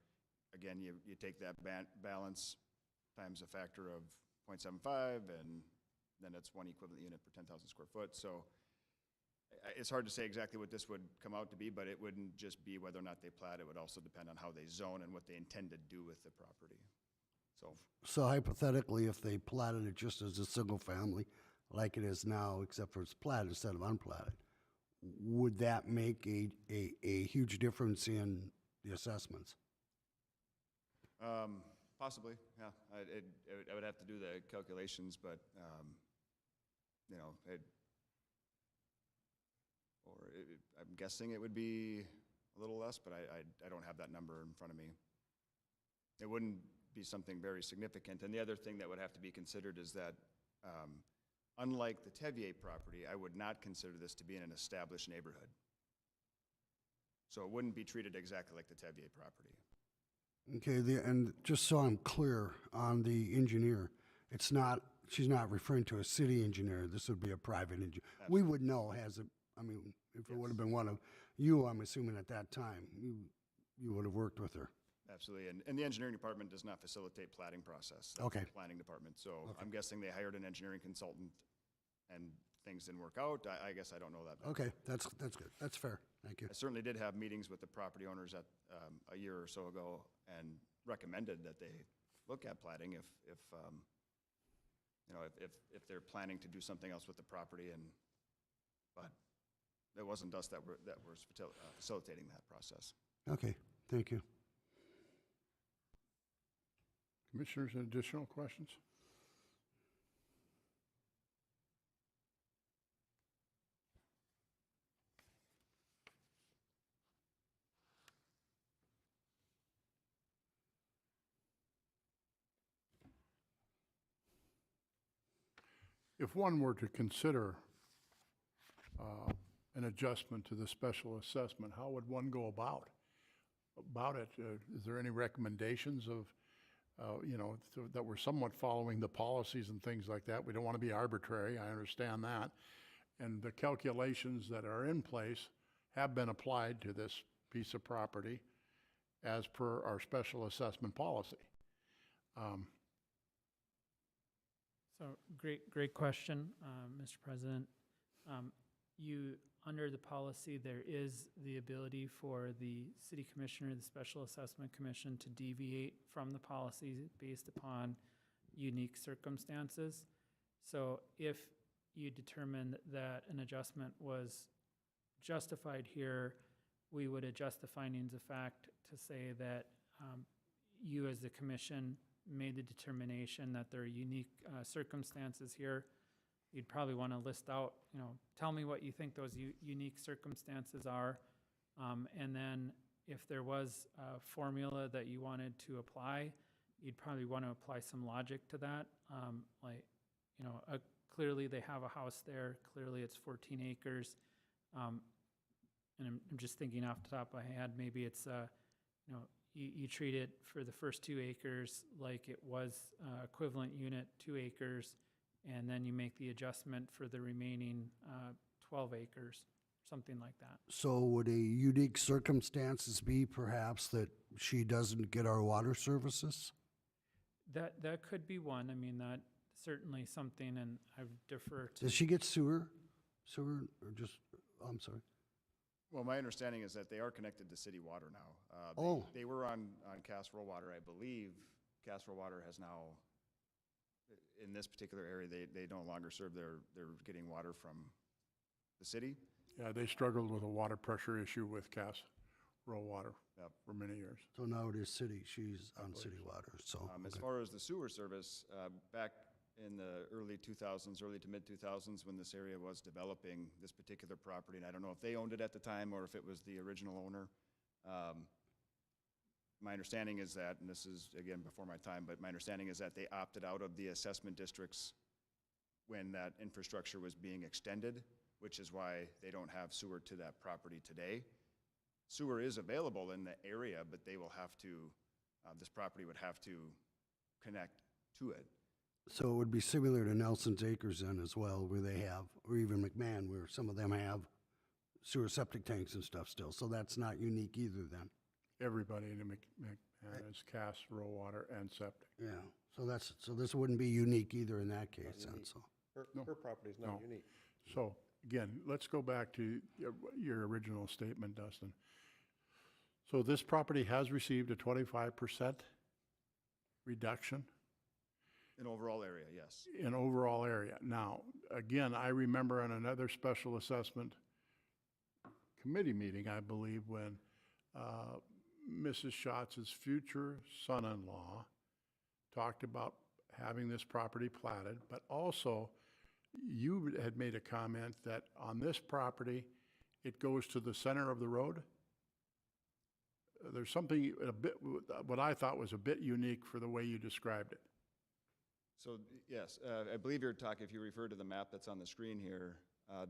again, you take that balance times a factor of 0.75, and then it's 1 equivalent unit per 10,000 square foot. So it's hard to say exactly what this would come out to be, but it wouldn't just be whether or not they plat. It would also depend on how they zone and what they intend to do with the property. So hypothetically, if they platted it just as a single family, like it is now, except for it's platted instead of unplatted, would that make a huge difference in the assessments? Possibly, yeah. I would have to do the calculations, but, I'm guessing it would be a little less, but I don't have that number in front of me. It wouldn't be something very significant. And the other thing that would have to be considered is that, unlike the Tevier property, I would not consider this to be in an established neighborhood. So it wouldn't be treated exactly like the Tevier property. Okay, and just so I'm clear on the engineer, she's not referring to a city engineer. This would be a private engineer. We would know has I mean, if it would have been one of you, I'm assuming at that time, you would have worked with her. Absolutely, and the engineering department does not facilitate plating process. That's Okay. the planning department, so I'm guessing they hired an engineering consultant and things didn't work out. I guess I don't know that. Okay, that's good. That's fair. Thank you. I certainly did have meetings with the property owners at, a year or so ago and recommended that they look at plating if they're planning to do something else with the property but it wasn't us that was facilitating that process. Okay, thank you. Commissioners, additional questions? If one were to consider an adjustment to the special assessment, how would one go about it? Is there any recommendations of, that we're somewhat following the policies and things like that? We don't want to be arbitrary, I understand that. And the calculations that are in place have been applied to this piece of property as per our special assessment policy. So great question, Mr. President. Under the policy, there is the ability for the city commissioner, the special assessment commission, to deviate from the policy based upon unique circumstances. So if you determine that an adjustment was justified here, we would adjust the findings of fact to say that you as the commission made the determination that there are unique circumstances here. You'd probably want to list out, tell me what you think those unique circumstances are. And then if there was a formula that you wanted to apply, you'd probably want to apply some logic to that. Clearly they have a house there. Clearly it's 14 acres. And I'm just thinking off the top of my head, maybe it's, you treat it for the first 2 acres like it was equivalent unit 2 acres, and then you make the adjustment for the remaining 12 acres, something like that. So would a unique circumstances be perhaps that she doesn't get our water services? That could be one. I mean, that's certainly something, and I would defer to. Does she get sewer? Sewer or just, I'm sorry. Well, my understanding is that they are connected to city water now. They were on Casserole Water, I believe. Casserole Water has now, in this particular area, they no longer serve they're getting water from the city. Yeah, they struggled with a water pressure issue with Casserole Water for many years. So now it is city, she's on city water, so. As okay. far as the sewer service, back in the early to mid 2000s, when this area was developing this particular property, and I don't know if they owned it at the time or if it was the original owner. My understanding is that, and this is again before my time, but my understanding is that they opted out of the assessment districts when that infrastructure was being extended, which is why they don't have sewer to that property today. Sewer is available in the area, but they will have to, this property would have to connect to it. So it would be similar to Nelson's Acres then as well, where they have, or even McMahon, where some of them have sewer septic tanks and stuff still. So that's not unique either then. Everybody in McMahon has Casserole Water and septic. Yeah, so this wouldn't be unique either in that case then, so. Her property is not No. unique. So, again, let's go back to your original statement, Dustin. So this property has received a 25% reduction In overall area, yes. in overall area. Now, again, I remember on another special assessment committee meeting, I believe, when Mrs. Schatz's future son-in-law talked about having this property platted, but also you had made a comment that on this property, it goes to the center of the road. There's something a bit, what I thought was a bit unique for the way you described it. So, yes, I believe you're talking, if you refer to the map that's on the screen here,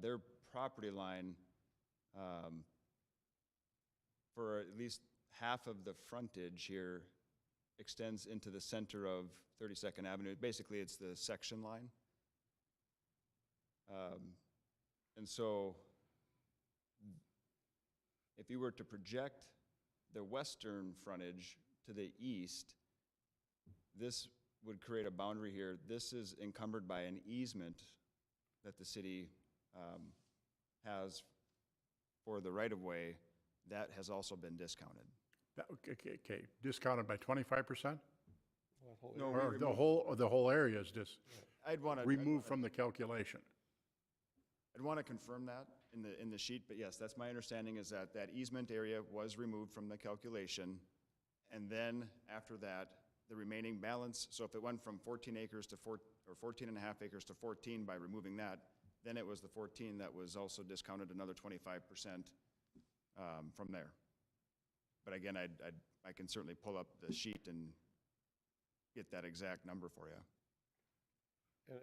their property line for at least half of the frontage here extends into the center of 32nd Avenue. Basically, it's the section line. And so If you were to project the western frontage to the east, this would create a boundary here. This is encumbered by an easement that the city has for the right-of-way. That has also been discounted. Okay, discounted by 25%? No, Or the whole area is just I'd want to removed from the calculation? I'd want to confirm that in the sheet, but yes, that's my understanding, is that that easement area was removed from the calculation, and then after that, the remaining balance, so if it went from 14 acres to 14 and a half acres to 14 by removing that, then it was the 14 that was also discounted another 25% from there. But again, I can certainly pull up the sheet and get that exact number for you.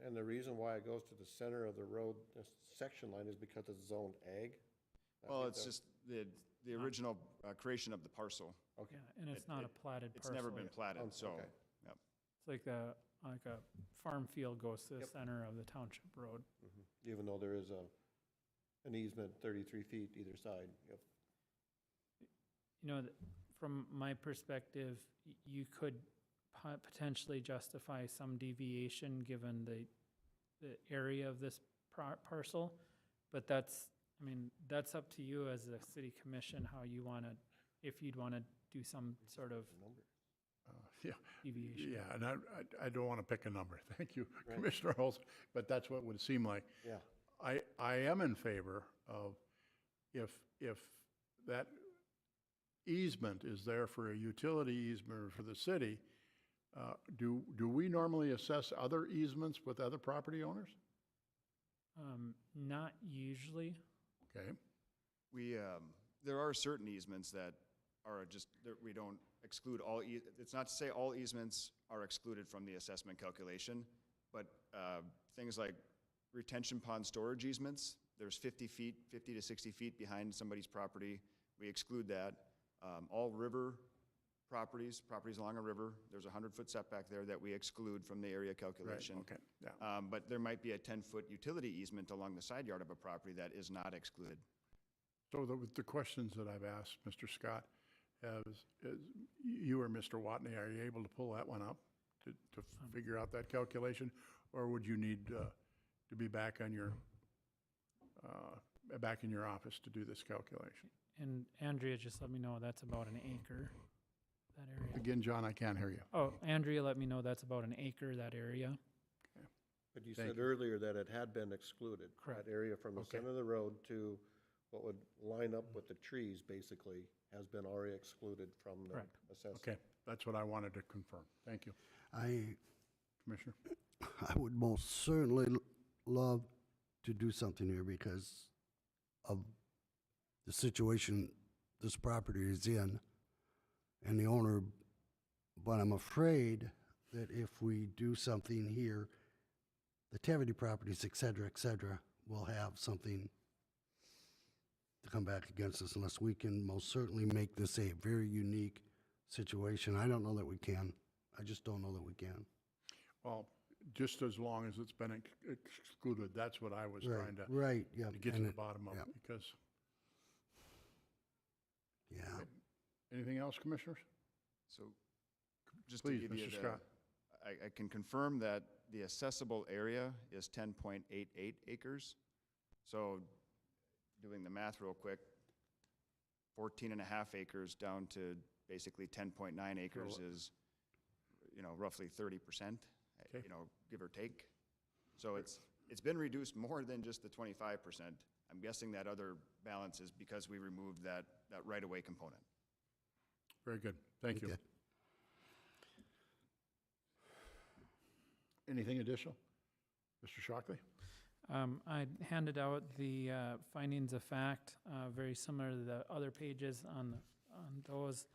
And the reason why it goes to the center of the road, this section line, is because it's zoned ag? I Well, think it's that- just the original creation of the parcel. Okay. Yeah, and it's not a platted It's parcel. never been platted, Oh, so, okay. yep. It's like a farm field goes to the Yep. center of the township road. Even though there is an easement 33 feet either side, yep. You know, from my perspective, you could potentially justify some deviation given the area of this parcel, but that's, I mean, that's up to you as a city commission, how you want to, if you'd want to do some sort of Yeah, deviation. yeah, and I don't want to pick a number, thank you, Right. Commissioner Hulse, but that's what it would seem like. Yeah. I am in favor of, if that easement is there for a utility easement for the city, do we normally assess other easements with other property owners? Not usually. Okay, There are certain easements that are just, that we don't exclude all, it's not to say all easements are excluded from the assessment calculation, but things like retention pond storage easements, there's 50 to 60 feet behind somebody's property, we exclude that. All river properties along a river, there's a 100-foot setback there that we exclude from the area right, calculation. okay, yeah. But there might be a 10-foot utility easement along the side yard of a property that is not excluded. So the questions that I've asked, Mr. Scott, is you or Mr. Watney, are you able to pull that one up to figure out that calculation? Or would you need to be back on your, back in your office to do this calculation? And Andrea just let me know that's about an acre, that area. Again, John, I can't hear you. Oh, Andrea let me know that's about an acre, that area. But you Thank said you. earlier that it had been excluded. Correct. That area from the Okay. center of the road to what would line up with the trees, basically, has been already excluded from the Correct. assessment. Okay, that's what I wanted to confirm. Thank you, I Commissioner. would most certainly love to do something here because of the situation this property is in and the owner, but I'm afraid that if we do something here, the Tavity properties, et cetera, will have something to come back against us unless we can most certainly make this a very unique situation. I don't know that we can. I just don't know that we can. Well, just as long as it's been excluded, that's what I was trying to Right, yeah. to get to and the it- bottom of, yeah. because, Yeah. anything else, Commissioners? So just to Please, give you Mr. the, Scott. I can confirm that the assessable area is 10.88 acres. So doing the math real quick, 14 and a half acres down to basically 10.9 acres is, roughly 30%, Okay. give or take. So it's been reduced more than just the 25%. I'm guessing that other balance is because we removed that right-of-way component. Very good, thank you. Okay. Anything additional? Mr. Shockley? I handed out the findings of fact, very similar to the other pages on those.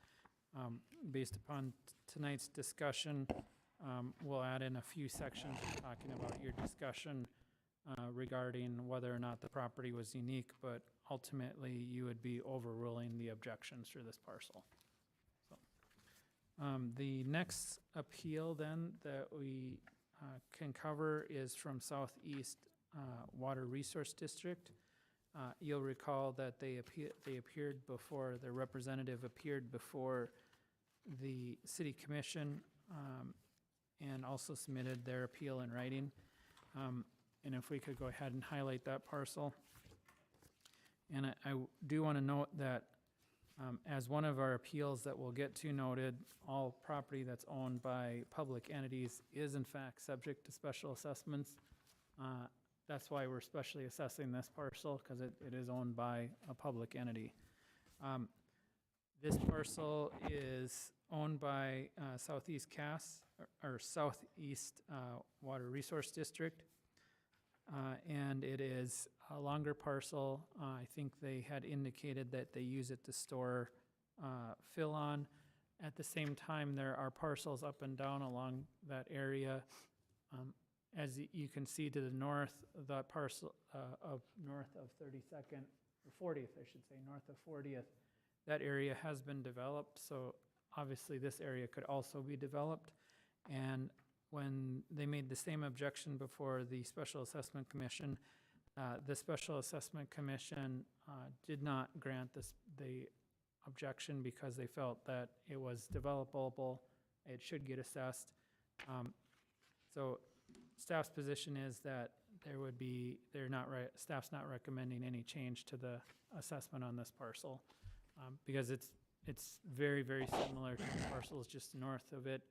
Based upon tonight's discussion, we'll add in a few sections talking about your discussion regarding whether or not the property was unique, but ultimately you would be overruling the objections for this parcel. So, the next appeal then that we can cover is from Southeast Water Resource District. You'll recall that they appeared before, their representative appeared before the city commission, and also submitted their appeal in writing. And if we could go ahead and highlight that parcel. And I do want to note that as one of our appeals that we'll get to noted, all property that's owned by public entities is in fact subject to special assessments. That's why we're specially assessing this parcel, because it is owned by a public entity. This parcel is owned by Southeast Cass, or Southeast Water Resource District. And it is a longer parcel. I think they had indicated that they use it to store fill on. At the same time, there are parcels up and down along that area. As you can see to the north, that parcel north of 32nd, or 40th, I should say, north of 40th, that area has been developed. So obviously this area could also be developed. And when they made the same objection before the Special Assessment Commission, the Special Assessment Commission did not grant the objection because they felt that it was developable, it should get assessed. So staff's position is that staff's not recommending any change to the assessment on this parcel, because it's very, very similar to the parcels just north of it.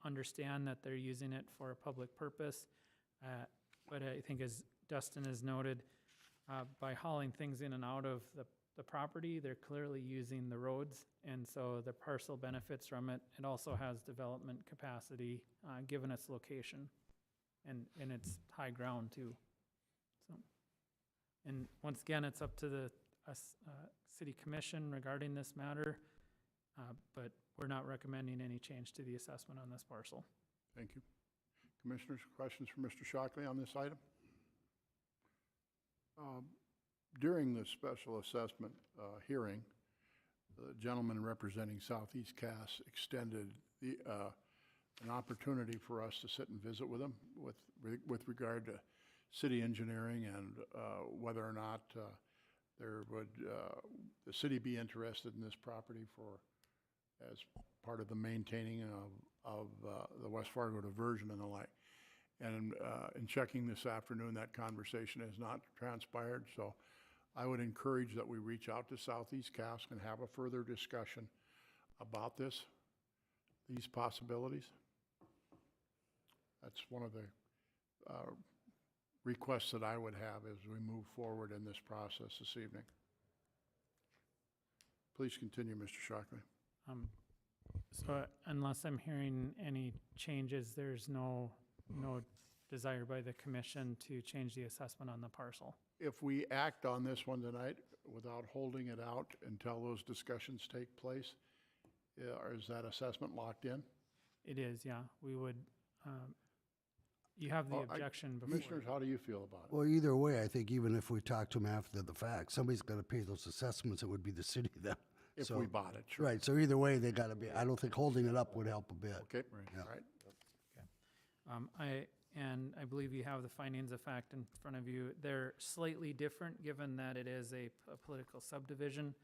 Understand that they're using it for a public purpose, but I think as Dustin has noted, by hauling things in and out of the property, they're clearly using the roads, and so the parcel benefits from it. It also has development capacity, given its location, and it's high ground too. So, and once again, it's up to the city commission regarding this matter, but we're not recommending any change to the assessment on this parcel. Thank you. Commissioners, questions for Mr. Shockley on this item? During the special assessment hearing, the gentleman representing Southeast Cass extended an opportunity for us to sit and visit with him with regard to city engineering and whether or not there would the city be interested in this property as part of the maintaining of the West Fargo diversion and the like. And in checking this afternoon, that conversation has not transpired. So I would encourage that we reach out to Southeast Cass and have a further discussion about these possibilities. That's one of the requests that I would have as we move forward in this process this evening. Please continue, Mr. Shockley. So unless I'm hearing any changes, there's no desire by the commission to change the assessment on the parcel. If we act on this one tonight without holding it out until those discussions take place, is that assessment locked in? It is, yeah. We would, you have the objection before. Commissioners, how do you feel about it? Well, either way, I think even if we talk to them after the fact, somebody's got to pay those assessments. It would be the city then. If So- we bought it, sure. Right, so either way, they got to be, I don't think holding it up would help a bit. Okay, Yeah. all right. I believe you have the findings of fact in front of you. They're slightly different, given that it is a political subdivision.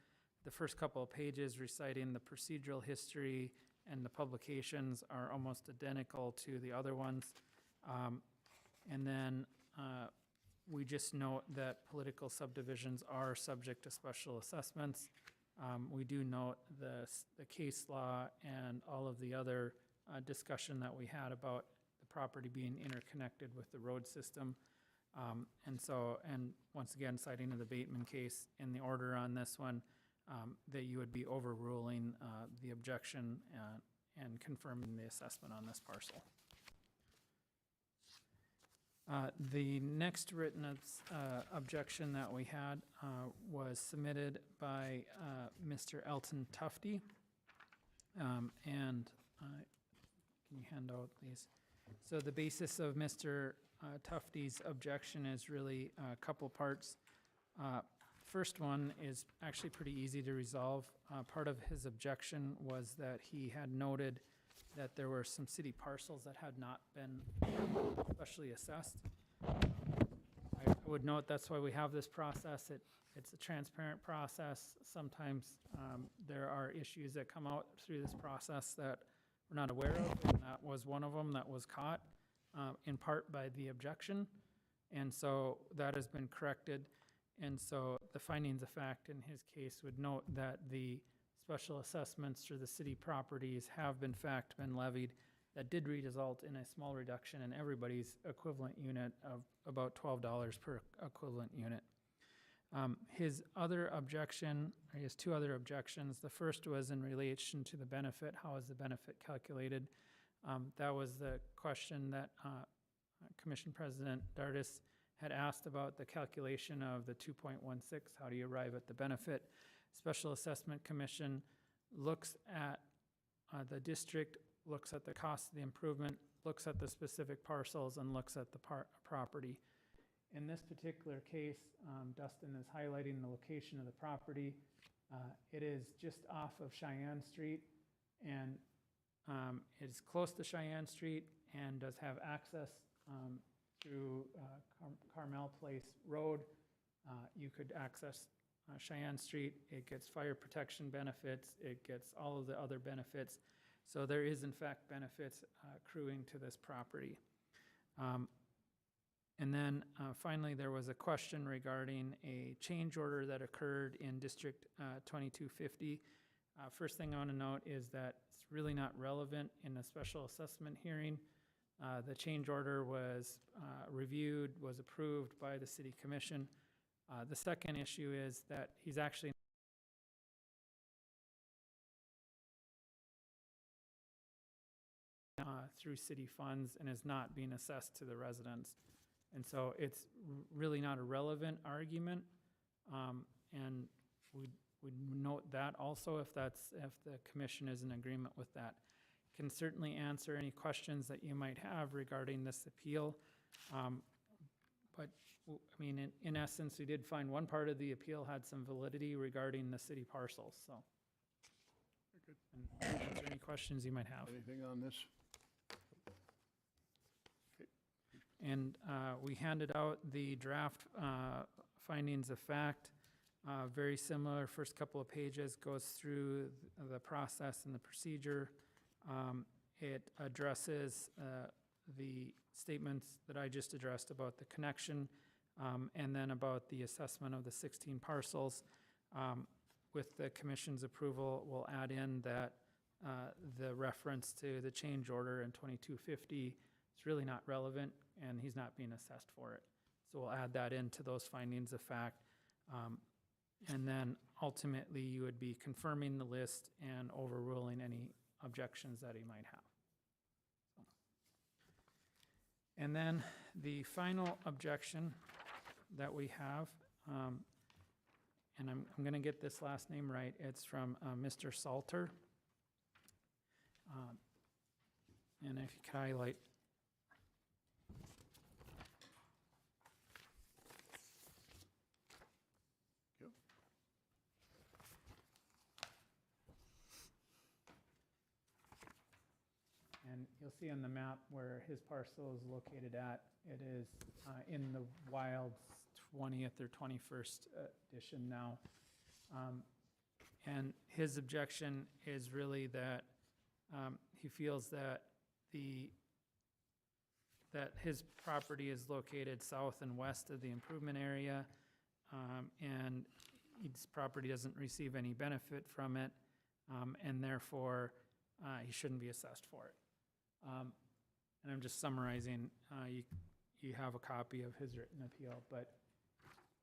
The first couple of pages reciting the procedural history and the publications are almost identical to the other ones. And then we just note that political subdivisions are subject to special assessments. We do note the case law and all of the other discussion that we had about the property being interconnected with the road system. And once again, citing the Beaton case in the order on this one, that you would be overruling the objection and confirming the assessment on this parcel. The next written objection that we had was submitted by Mr. Elton Tufty. Can you hand out these? So the basis of Mr. Tufty's objection is really a couple parts. First one is actually pretty easy to resolve. Part of his objection was that he had noted that there were some city parcels that had not been specially assessed. I would note that's why we have this process. It's a transparent process. Sometimes there are issues that come out through this process that we're not aware of, and that was one of them that was caught in part by the objection. And so that has been corrected. And so the findings of fact in his case would note that the special assessments for the city properties have been levied. That did result in a small reduction in everybody's equivalent unit of about $12 per equivalent unit. His other objection, he has two other objections. The first was in relation to the benefit. How is the benefit calculated? That was the question that Commission President Dardis had asked about the calculation of the 2.16. How do you arrive at the benefit? Special Assessment Commission looks at the district, looks at the cost of the improvement, looks at the specific parcels, and looks at the property. In this particular case, Dustin is highlighting the location of the property. It is just off of Sheyenne Street, and it's close to Sheyenne Street and does have access through Carmel Place Road. You could access Sheyenne Street. It gets fire protection benefits. It gets all of the other benefits. So there is, in fact, benefits accruing to this property. And then finally, there was a question regarding a change order that occurred in District 2250. First thing I want to note is that it's really not relevant in a special assessment hearing. The change order was reviewed, was approved by the City Commission. The second issue is that he's actually through city funds and is not being assessed to the residents. And so it's really not a relevant argument. And we'd note that also if the commission is in agreement with that. Can certainly answer any questions that you might have regarding this appeal. But I mean, in essence, we did find one part of the appeal had some validity regarding the city parcels, so. Very good. And answer any questions you might have. Anything on this? And we handed out the draft findings of fact. Very similar, first couple of pages goes through the process and the procedure. It addresses the statements that I just addressed about the connection and then about the assessment of the 16 parcels. With the commission's approval, we'll add in that the reference to the change order in 2250 is really not relevant and he's not being assessed for it. So we'll add that into those findings of fact. And then ultimately you would be confirming the list and overruling any objections that he might have. And then the final objection that we have, and I'm going to get this last name right, it's from Mr. Salter. And if you could highlight. And you'll see on the map where his parcel is located at. It is in the Wilds 20th or 21st edition now. And his objection is really that he feels that that his property is located south and west of the improvement area, and his property doesn't receive any benefit from it, and therefore he shouldn't be assessed for it. And I'm just summarizing, you have a copy of his written appeal, but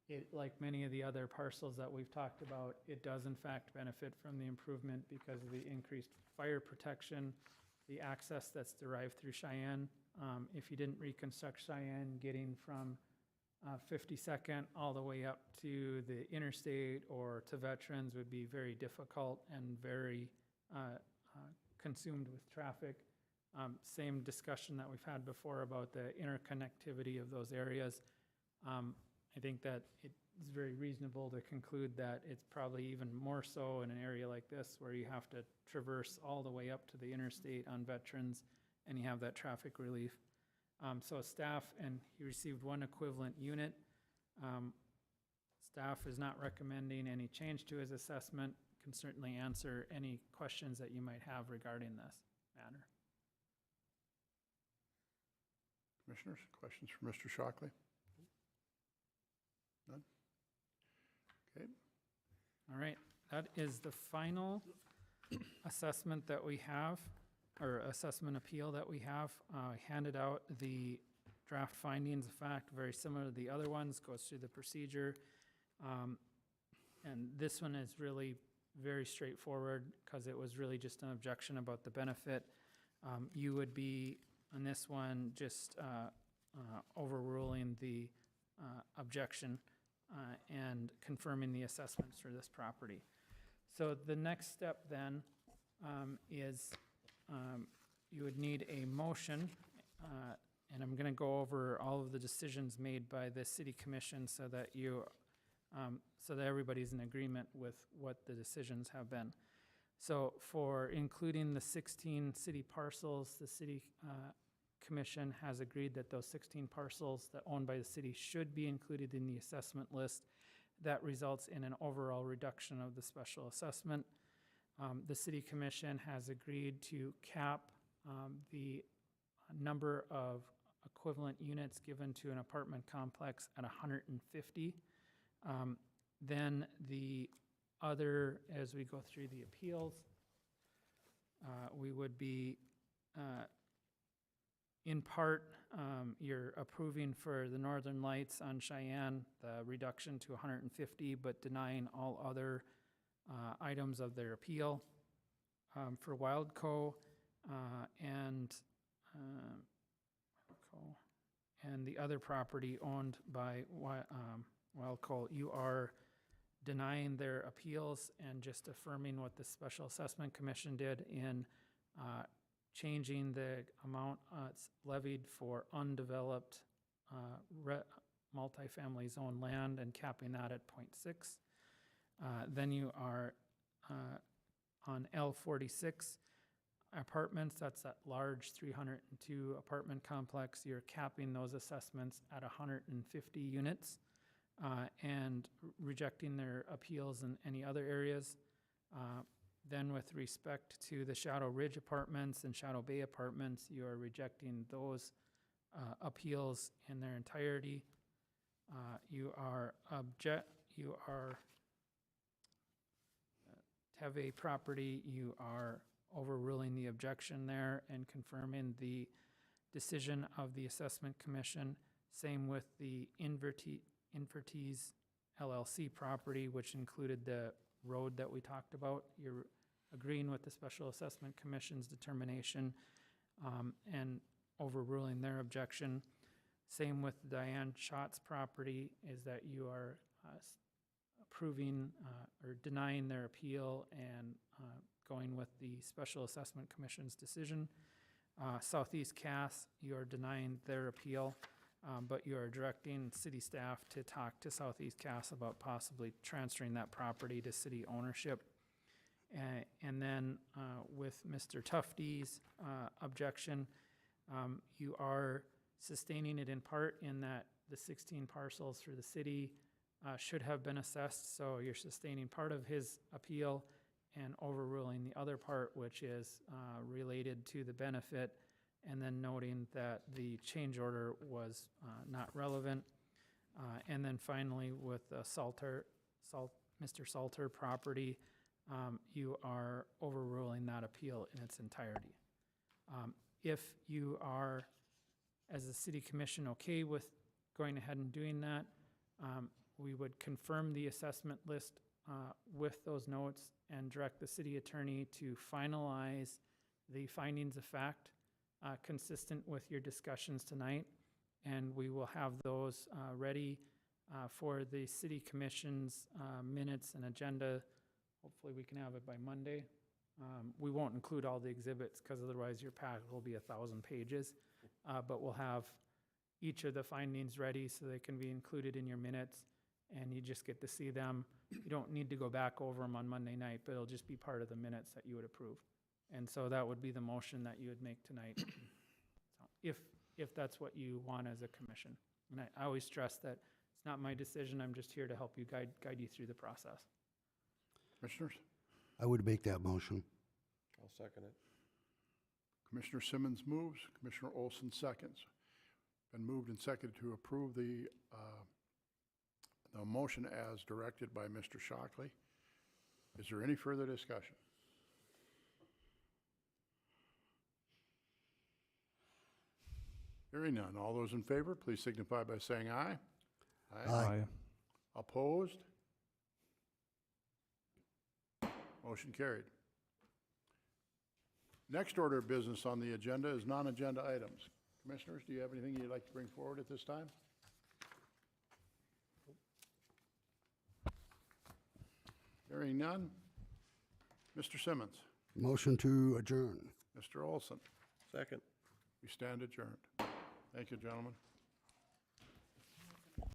it, like many of the other parcels that we've talked about, it does in fact benefit from the improvement because of the increased fire protection, the access that's derived through Sheyenne. If you didn't reconstruct Sheyenne, getting from 52nd all the way up to the interstate or to Veterans would be very difficult and very consumed with traffic. Same discussion that we've had before about the interconnectivity of those areas. I think that it's very reasonable to conclude that it's probably even more so in an area like this where you have to traverse all the way up to the interstate on Veterans and you have that traffic relief. So staff, and he received one equivalent unit. Staff is not recommending any change to his assessment, can certainly answer any questions that you might have regarding this matter. Commissioners, questions for Mr. Shockley? None? Okay, All right, that is the final assessment that we have, or assessment appeal that we have. I handed out the draft findings of fact, very similar to the other ones, goes through the procedure. And this one is really very straightforward because it was really just an objection about the benefit. You would be, on this one, just overruling the objection and confirming the assessments for this property. So the next step then is you would need a motion, and I'm going to go over all of the decisions made by the city commission so that everybody's in agreement with what the decisions have been. So for including the 16 city parcels, the city commission has agreed that those 16 parcels that owned by the city should be included in the assessment list. That results in an overall reduction of the special assessment. The city commission has agreed to cap the number of equivalent units given to an apartment complex at 150. Then the other, as we go through the appeals, we would be, in part, you're approving for the Northern Lights on Cheyenne, the reduction to 150, but denying all other items of their appeal. For Wildco and the other property owned by Wildco, you are denying their appeals and just affirming what the Special Assessment Commission did in changing the amount it's levied for undeveloped multifamily zone land and capping that at 0.6. Then you are on L46 apartments, that's that large 302 apartment complex. You're capping those assessments at 150 units and rejecting their appeals in any other areas. Then with respect to the Shadow Ridge apartments and Shadow Bay apartments, you are rejecting those appeals in their entirety. Teve property, you are overruling the objection there and confirming the decision of the Assessment Commission. Same with the Invertees LLC property, which included the road that we talked about. You're agreeing with the Special Assessment Commission's determination and overruling their objection. Same with Diane Schott's property, is that you are approving or denying their appeal and going with the Special Assessment Commission's decision. Southeast Cass, you are denying their appeal, but you are directing city staff to talk to Southeast Cass about possibly transferring that property to city ownership. And then with Mr. Tufty's objection, you are sustaining it in part in that the 16 parcels for the city should have been assessed, so you're sustaining part of his appeal and overruling the other part, which is related to the benefit, and then noting that the change order was not relevant. And then finally, with the Mr. Salter property, you are overruling that appeal in its entirety. If you are, as a city commission, okay with going ahead and doing that, we would confirm the assessment list with those notes and direct the city attorney to finalize the findings of fact consistent with your discussions tonight. And we will have those ready for the city commission's minutes and agenda. Hopefully we can have it by Monday. We won't include all the exhibits because otherwise your packet will be 1,000 pages. But we'll have each of the findings ready so they can be included in your minutes, and you just get to see them. You don't need to go back over them on Monday night, but it'll just be part of the minutes that you would approve. And so that would be the motion that you would make tonight, so if that's what you want as a commission. And I always stress that it's It's not my decision. I'm just here to help you guide you through the process. Commissioners? I would make that motion. I'll second it. Commissioner Simmons moves, Commissioner Olson seconds. Been moved and seconded to approve the motion as directed by Mr. Shockley. Is there any further discussion? Hearing none. All those in favor, please signify by saying aye. Aye. Opposed? Motion carried. Next order of business on the agenda is non-agenda items. Commissioners, do you have anything you'd like to bring forward at this time? Hearing none. Mr. Simmons, Motion to adjourn. Mr. Olson, Second. we stand adjourned. Thank you, gentlemen.